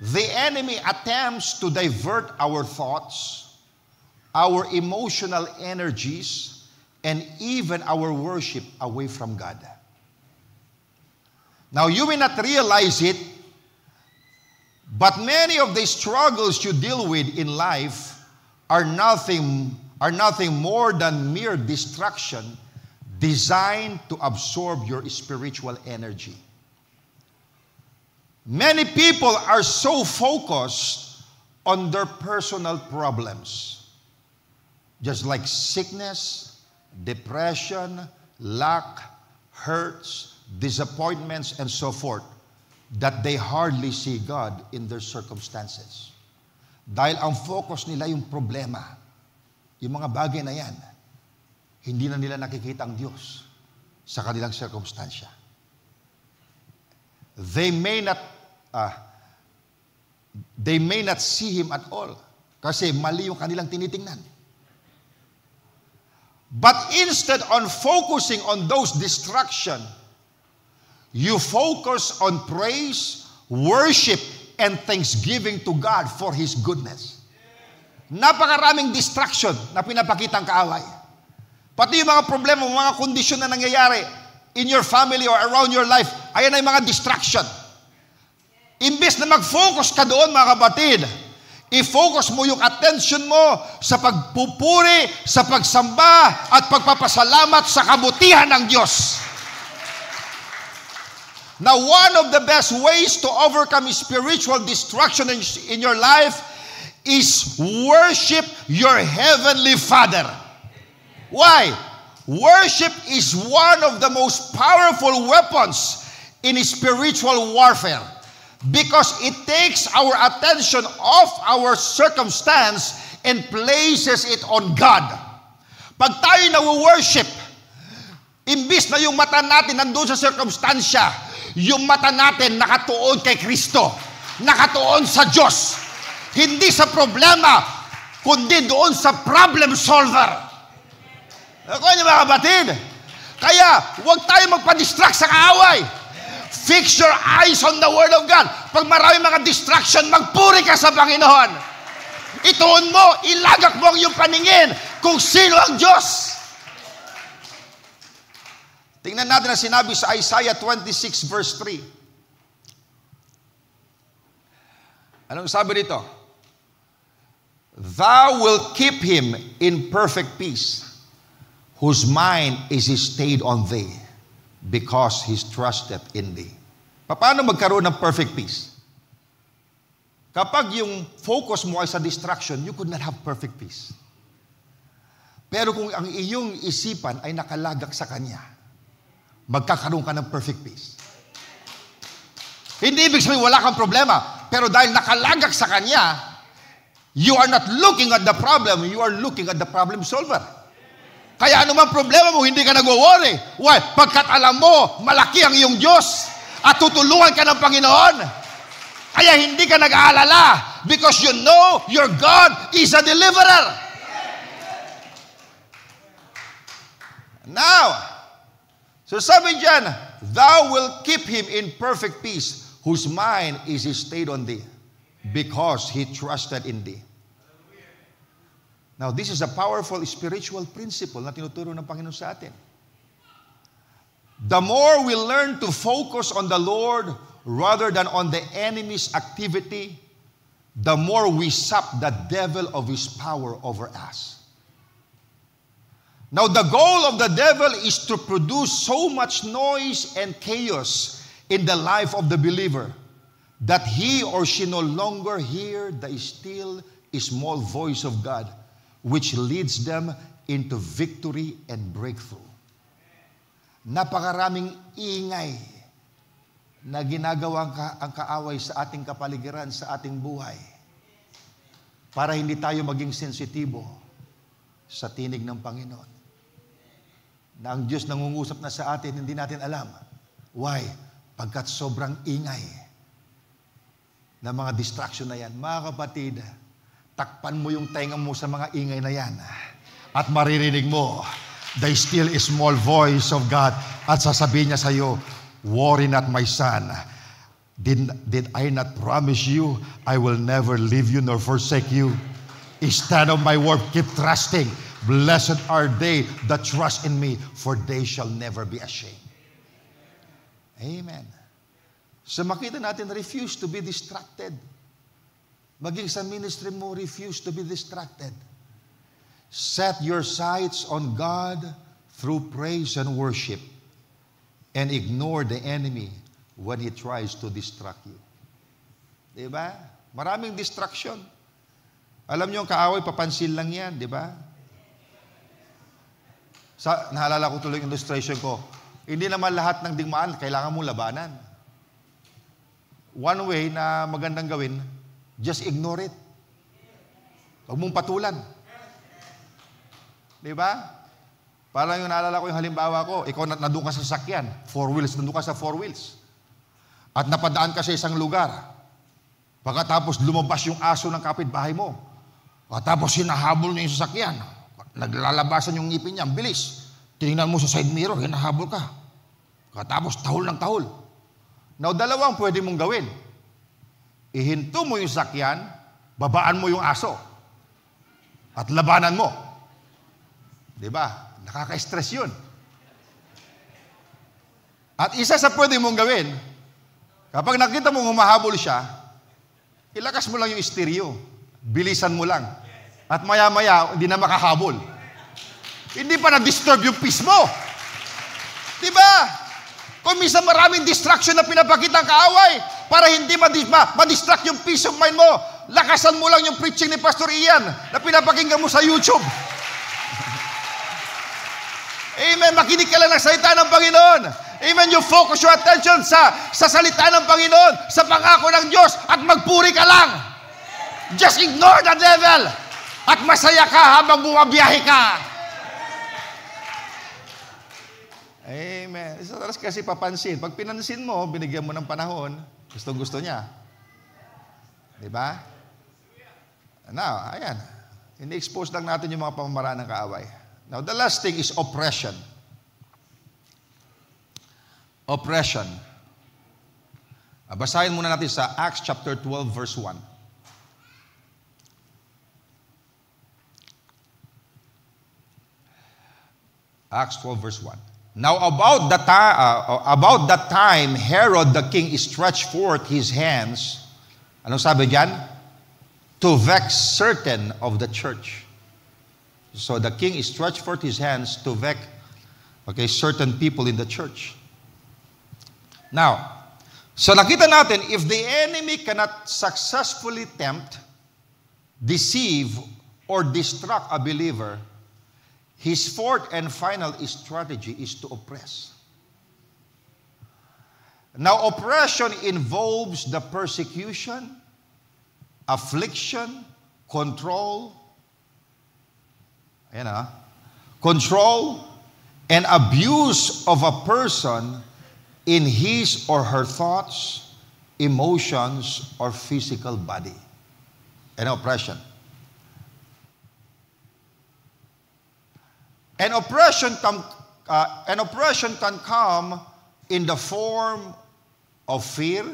the enemy attempts to divert our thoughts, our emotional energies, and even our worship away from God. Now, you may not realize it, but many of the struggles you deal with in life are nothing more than mere distraction designed to absorb your spiritual energy. Many people are so focused on their personal problems, just like sickness, depression, lack, hurts, disappointments, and so forth, that they hardly see God in their circumstances. Dahil ang focus nila yung problema, yung mga bagay na yan, hindi na nila nakikita ang Diyos sa kanilang circumstansya. They may not see Him at all kasi mali yung kanilang tinitingnan. But instead on focusing on those distractions, you focus on praise, worship, and thanksgiving to God for His goodness. Napakaraming distraction na pinapakitang kaaway. Pati yung mga problema, mga kondisyon na nangyayari in your family or around your life, ayan ay mga distraction. Imbes na mag-focus ka doon, mga kapatid, i-focus mo yung attention mo sa pagpupuri, sa pagsamba, at pagpapasalamat sa kabutihan ng Diyos. Now, one of the best ways to overcome spiritual distraction in your life is worship your Heavenly Father. Why? Worship is one of the most powerful weapons in spiritual warfare because it takes our attention off our circumstance and places it on God. Pag tayo na-worship, imbis na yung mata natin nandun sa circumstansya, yung mata natin nakatuon kay Kristo, nakatuon sa Diyos, hindi sa problema, kundi doon sa problem solver. Ako niyo mga kapatid, kaya huwag tayo magpa-distract sa kaaway. Fix your eyes on the Word of God. Pag marami mga distraction, magpuri ka sa Panginoon. Ituon mo, ilagak mo ang iyong paningin kung sino ang Diyos. Tingnan natin ang sinabi sa Isaiah 26 verse 3. Anong sabi dito? Thou wilt keep him in perfect peace, whose mind is stayed on thee, because he trusted in thee. Paano magkaroon ng perfect peace? Kapag yung focus mo ay sa distraction, you could not have perfect peace. Pero kung ang iyong isipan ay nakalagak sa Kanya, magkakaroon ka ng perfect peace. Hindi ibig sabihin wala kang problema, pero dahil nakalagak sa Kanya, you are not looking at the problem, you are looking at the problem solver. Kaya anumang problema mo, hindi ka nag-worry. Why? Pagkat alam mo, malaki ang iyong Diyos. at tutulungan ka ng Panginoon. Kaya hindi ka nag-aalala because you know your God is a deliverer. Now, so sabi dyan, thou will keep him in perfect peace, whose mind is stayed on thee, because he trusted in thee. Now, this is a powerful spiritual principle na tinuturo ng Panginoon sa atin. The more we learn to focus on the Lord rather than on the enemy's activity, the more we sap the devil of his power over us. Now, the goal of the devil is to produce so much noise and chaos in the life of the believer that he or she no longer hear the still small voice of God, which leads them into victory and breakthrough. Napakaraming ingay na ginagawa ang kaaway sa ating kapaligiran, sa ating buhay, para hindi tayo maging sensitibo sa tinig ng Panginoon. Na ang Diyos nangungusap na sa atin, hindi natin alam. Why? Pagkat sobrang ingay na mga distraction na yan. Mga kapatid, takpan mo yung tenga mo sa mga ingay na yan at maririnig mo the still small voice of God at sasabihin niya sa iyo, worry not my son. Did I not promise you I will never leave you nor forsake you? Stand on my word, keep trusting. Blessed are they that trust in me, for they shall never be ashamed. Amen. So makita natin, refuse to be distracted. Maging sa ministry mo, refuse to be distracted. Set your sights on God through praise and worship and ignore the enemy when he tries to distract you. Diba? Maraming distraction. Alam niyo, ang kaaway, papansin lang yan, diba? Naalala ko tuloy yung illustration ko. Hindi naman lahat ng digmaan kailangan mo labanan. One way na magandang gawin, just ignore it. Huwag mong patulan. Diba? Parang yung naalala ko yung halimbawa ko, ikaw nandun ka sa sakyan, 4 wheels, nandun ka sa 4 wheels. At napadaan ka sa isang lugar. Pagkatapos lumabas yung aso ng kapitbahay mo. Pagkatapos hinahabol niya yung sasakyan. Naglalabasan yung ngipin niya, bilis. Tingnan mo sa side mirror, hinahabol ka. Pagkatapos tahol ng tahol. Now, dalawang pwede mong gawin. Ihinto mo yung sakyan, babaan mo yung aso. At labanan mo. Diba? Nakaka-stress yun. At isa sa pwede mong gawin, kapag nakita mong humahabol siya, ilakas mo lang yung stereo. Bilisan mo lang. At maya-maya, hindi na makahabol. Hindi pa na-disturb yung peace mo. Diba? Kung minsan maraming distraction na pinapakita ang kaaway para hindi ma-distract yung peace of mind mo, lakasan mo lang yung preaching ni Pastor Ian na pinapakinggan mo sa YouTube. Amen. Makinig ka lang ng salita ng Panginoon. Amen. You focus your attention sa salita ng Panginoon, sa pangako ng Diyos, at magpuri ka lang. Just ignore the devil. At masaya ka habang bumabiyahe ka. Amen. Isa taras kasi papansin. Pag pinansin mo, binigyan mo ng panahon, gusto niya. Diba? Now, ayan. Ini-expose lang natin yung mga pamamaraan ng kaaway. Now, the last thing is oppression. Oppression. Basahin muna natin sa Acts chapter 12, verse 1. Acts 12, verse 1. Now, about that time, Herod the king stretched forth his hands. Anong sabi diyan? To vex certain of the church. So the king stretched forth his hands to vex, certain people in the church. Now, so nakita natin, if the enemy cannot successfully tempt, deceive, or distract a believer, his fourth and final strategy is to oppress. Now, oppression involves the persecution, affliction, control, control and abuse of a person in his or her thoughts, emotions, or physical body. An oppression. An oppression can come in the form of fear,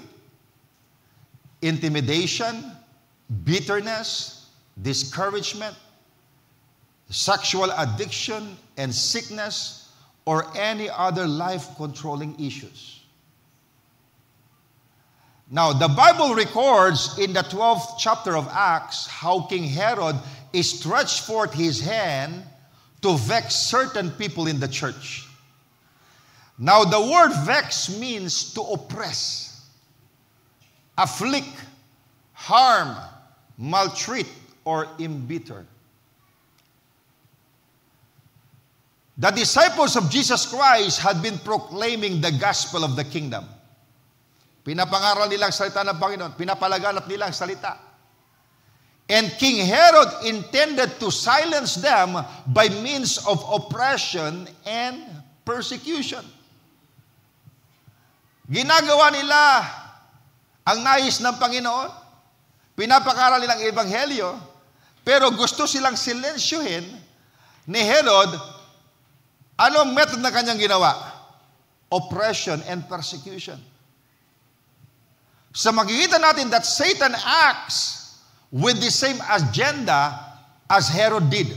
intimidation, bitterness, discouragement, sexual addiction, and sickness, or any other life-controlling issues. Now, the Bible records in the 12th chapter of Acts how King Herod stretched forth his hand to vex certain people in the church. Now, the word vex means to oppress, afflict, harm, maltreat, or embitter. The disciples of Jesus Christ had been proclaiming the gospel of the kingdom. Pinapangaral nilang salita ng Panginoon, pinapalaganap nilang salita. And King Herod intended to silence them by means of oppression and persecution. Ginagawa nila ang nais ng Panginoon, pinapakaral nilang ebanghelyo, pero gusto silang silensyuhin ni Herod. Ano ang method na kanyang ginawa? Oppression and persecution. So makikita natin that Satan acts with the same agenda as Herod did.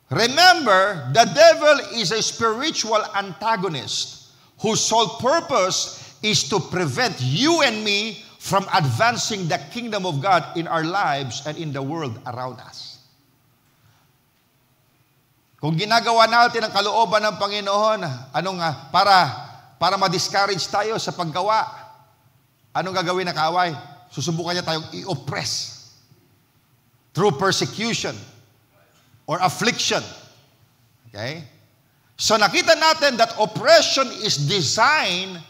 Remember, the devil is a spiritual antagonist whose sole purpose is to prevent you and me from advancing the kingdom of God in our lives and in the world around us. Kung ginagawa natin ang kalooban ng Panginoon, para ma-discourage tayo sa paggawa, anong gagawin ng kaaway? Susubukan niya tayong i-oppress through persecution or affliction. Okay? So nakita natin that oppression is designed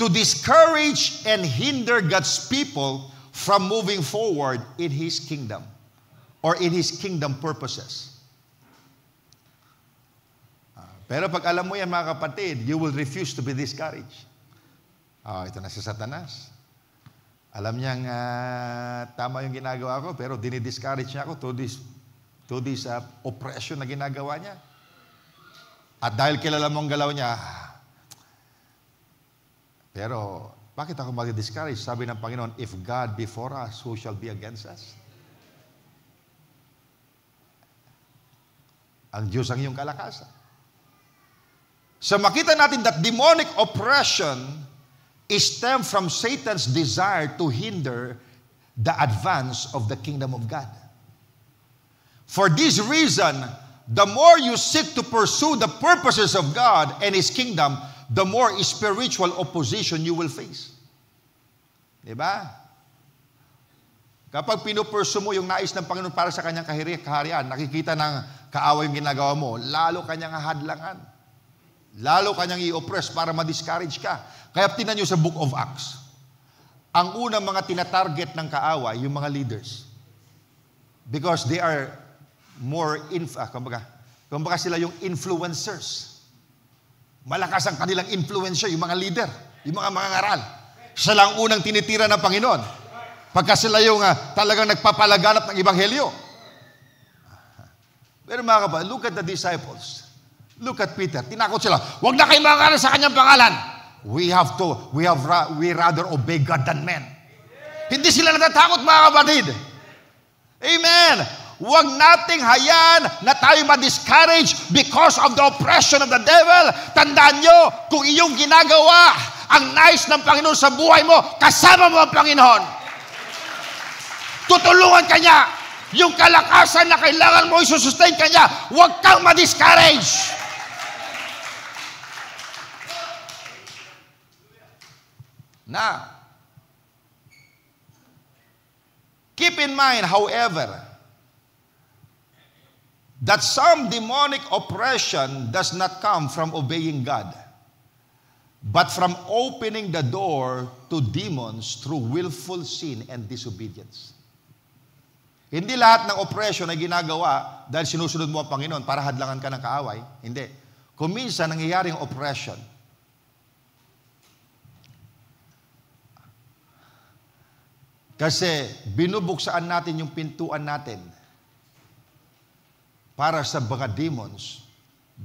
to discourage and hinder God's people from moving forward in His kingdom or in His kingdom purposes. Pero pag alam mo yan, mga kapatid, you will refuse to be discouraged. Ito na si Satanas. Alam niyang tama yung ginagawa ko, pero dinidiscourage niya ako to this oppression na ginagawa niya. At dahil kilala mo ang galaw niya, pero bakit ako mag-discourage? Sabi ng Panginoon, if God be for us, who shall be against us? Ang Diyos ang iyong kalakasan. So makita natin that demonic oppression is stemmed from Satan's desire to hinder the advance of the kingdom of God. For this reason, the more you seek to pursue the purposes of God and His kingdom, the more spiritual opposition you will face. Diba? Kapag pinupursu mo yung nais ng Panginoon para sa kanyang kaharian, nakikita ng kaaway yung ginagawa mo, lalo kanyang hadlangan. Lalo kanyang i-oppress para ma-discourage ka. Kaya tingnan nyo sa Book of Acts. Ang unang mga tinatarget ng kaaway, yung mga leaders. Because they are more, kumbaga sila yung influencers. Malakas ang kanilang influensya, yung mga leader, yung mga ngaral. Sila ang unang tinitira ng Panginoon. Pagka sila yung talagang nagpapalaganap ng ebanghelyo. Pero mga kapatid, look at the disciples. Look at Peter. Tinakot sila. Huwag na kayo mangaral sa kanyang pangalan. We rather obey God than men. Hindi sila natatakot, mga kapatid. Amen. Huwag nating hayaan na tayo ma-discourage because of the oppression of the devil. Tandaan nyo, kung iyong ginagawa ang nais ng Panginoon sa buhay mo, kasama mo ang Panginoon. Tutulungan ka niya. Yung kalakasan na kailangan mo isusustain ka niya, huwag kang ma-discourage. Now, keep in mind, however, that some demonic oppression does not come from obeying God, but from opening the door to demons through willful sin and disobedience. Hindi lahat ng oppression ay ginagawa dahil sinusunod mo ang Panginoon para hadlangan ka ng kaaway. Hindi. Kung minsan nangyayari ang oppression Kasi binubuksaan natin yung pintuan natin para sa mga demons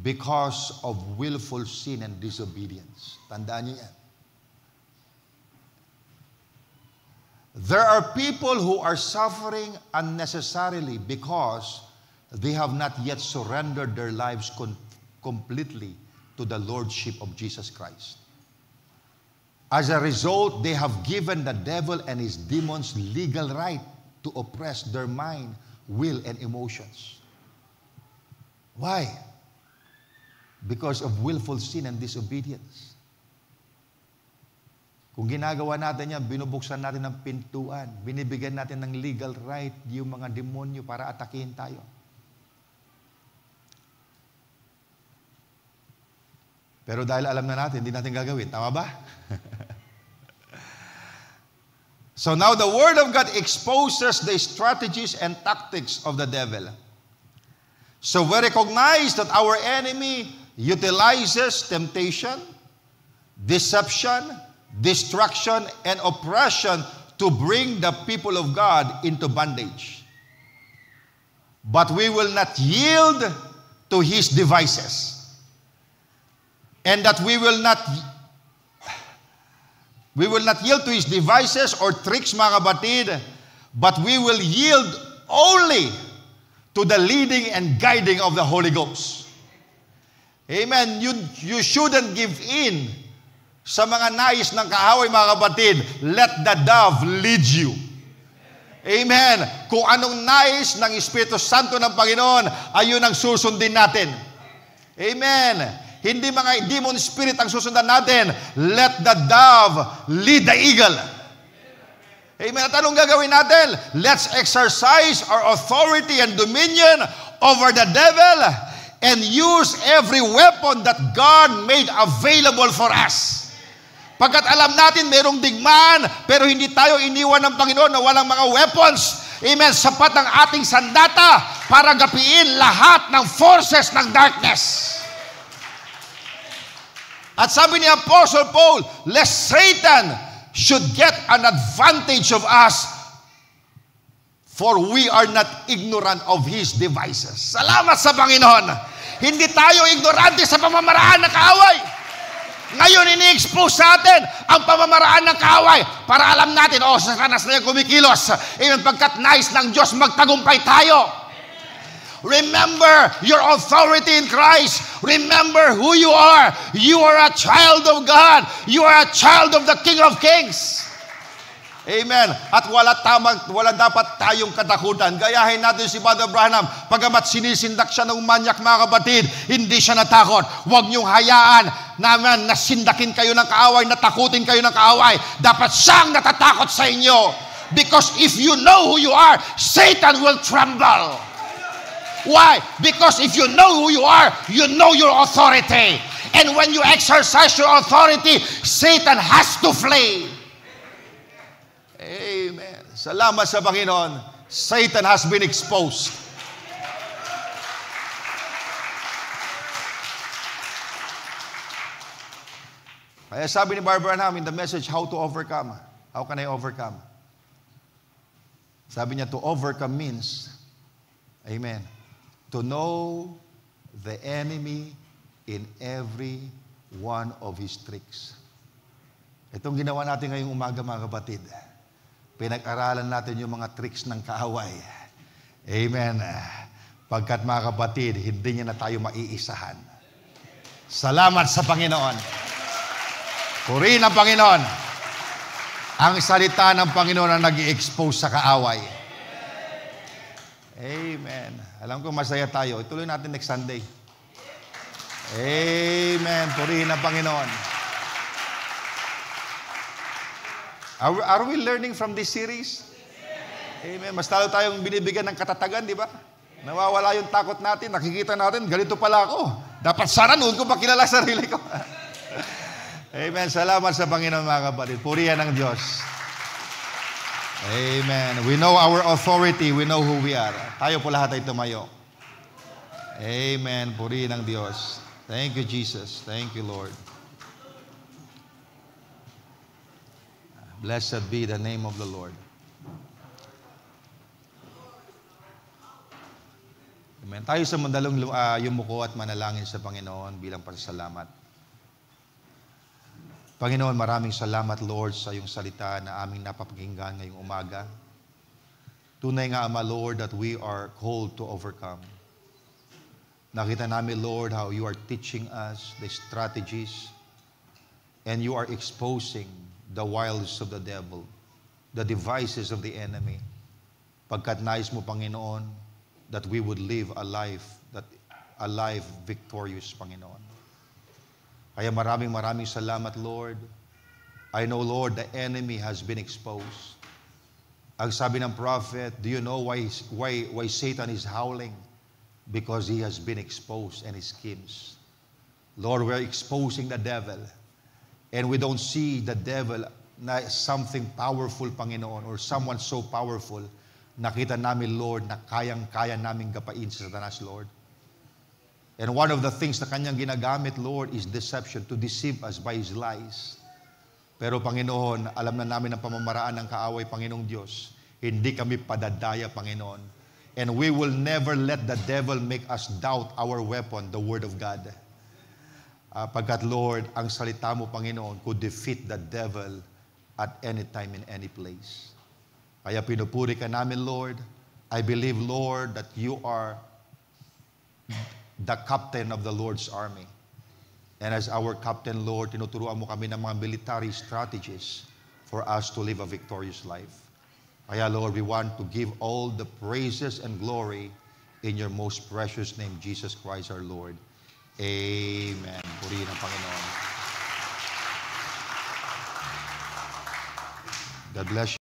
because of willful sin and disobedience. Tandaan niyo yan. There are people who are suffering unnecessarily because they have not yet surrendered their lives completely to the Lordship of Jesus Christ. As a result, they have given the devil and his demons legal right to oppress their mind, will, and emotions. Why? Because of willful sin and disobedience. Kung ginagawa natin yan, binubuksan natin ng pintuan, binibigyan natin ng legal right yung mga demonyo para atakihin tayo. Pero dahil alam na natin, hindi natin gagawin. Tama ba? So now the Word of God exposes the strategies and tactics of the devil. So we recognize that our enemy utilizes temptation, deception, destruction, and oppression to bring the people of God into bondage. But we will not yield to his devices. And that we will not yield to his devices or tricks, mga kapatid, but we will yield only to the leading and guiding of the Holy Ghost. Amen. You shouldn't give in sa mga nais ng kaaway, mga kapatid. Let the dove lead you. Amen. Kung anong nais ng Espiritu Santo ng Panginoon, ayun ang susundin natin. Amen. Hindi mga demon spirit ang susundan natin. Let the dove lead the eagle. Amen. At anong gagawin natin? Let's exercise our authority and dominion over the devil and use every weapon that God made available for us. Pagkat alam natin mayroong digmaan, pero hindi tayo iniwan ng Panginoon na walang mga weapons. Amen. Sapat ang ating sandata para gapiin lahat ng forces ng darkness. At sabi ni Apostle Paul, lest Satan should get an advantage of us, for we are not ignorant of his devices. Salamat sa Panginoon. Hindi tayo ignorante sa pamamaraan ng kaaway. Ngayon, ini-expose sa atin ang pamamaraan ng kaaway para alam natin, Satanas na yung kumikilos. Amen, pagkat nais ng Diyos, magtagumpay tayo. Remember your authority in Christ. Remember who you are. You are a child of God. You are a child of the King of Kings. Amen. At wala dapat tayong katakutan. Gayahin natin si Brother Branham. Pagamat sinisindak siya ng manyak, mga kapatid, hindi siya natakot. Huwag niyong hayaan naman na sindakin kayo ng kaaway, natakutin kayo ng kaaway. Dapat siyang natatakot sa inyo. Because if you know who you are, Satan will tremble. Why? Because if you know who you are, you know your authority. And when you exercise your authority, Satan has to flee. Amen. Salamat sa Panginoon. Satan has been exposed. Kaya sabi ni Barbara Branham in the message, How to Overcome. How can I overcome? Sabi niya, to overcome means, amen, to know the enemy in every one of his tricks. Itong ginawa natin ngayong umaga, mga kapatid. Pinag-aralan natin yung mga tricks ng kaaway. Amen. Pagkat, mga kapatid, hindi niya na tayo maiisahan. Salamat sa Panginoon. Purihin ang Panginoon. Ang salita ng Panginoon ang nag-i-expose sa kaaway. Amen. Alam ko masaya tayo. Ituloy natin next Sunday. Amen. Purihin ang Panginoon. Are we learning from this series? Amen. Mas talo tayong binibigyan ng katatagan, di ba? Nawawala yung takot natin. Nakikita natin, ganito pala ako. Dapat sana noon ko pakilala sarili ko. Amen. Salamat sa Panginoon, mga kapatid. Purihan ang Diyos. Amen. We know our authority. We know who we are. Tayo po lahat ay tumayo. Amen. Purihin ang Diyos. Thank you, Jesus. Thank you, Lord. Blessed be the name of the Lord. Amen. Tayo sa mandalong yumuko at manalangin sa Panginoon bilang pasasalamat. Panginoon, maraming salamat, Lord, sa iyong salita na aming napapakinggan ngayong umaga. Tunay nga, Ama, Lord, that we are called to overcome. Nakita namin, Lord, how you are teaching us the strategies and you are exposing the wiles of the devil, the devices of the enemy. Pagkat nais mo, Panginoon, that we would live a life victorious, Panginoon. Kaya maraming salamat, Lord. I know, Lord, the enemy has been exposed. Ang sabi ng prophet, do you know why Satan is howling? Because he has been exposed and his schemes. Lord, we're exposing the devil. And we don't see the devil na something powerful, Panginoon, or someone so powerful. Nakita namin, Lord, na kayang-kaya namin gapain si Satanas, Lord. And one of the things na kanyang ginagamit, Lord, is deception, to deceive us by his lies. Pero, Panginoon, alam na namin ang pamamaraan ng kaaway, Panginoong Diyos. Hindi kami padadaya, Panginoon. And we will never let the devil make us doubt our weapon, the Word of God. Pagkat, Lord, ang salita mo, Panginoon, could defeat the devil at any time in any place. Kaya pinupuri ka namin, Lord. I believe, Lord, that you are the captain of the Lord's army. And as our captain, Lord, tinuturuan mo kami ng mga military strategies for us to live a victorious life. Kaya, Lord, we want to give all the praises and glory in your most precious name, Jesus Christ our Lord. Amen. Purihin ang Panginoon. God bless you.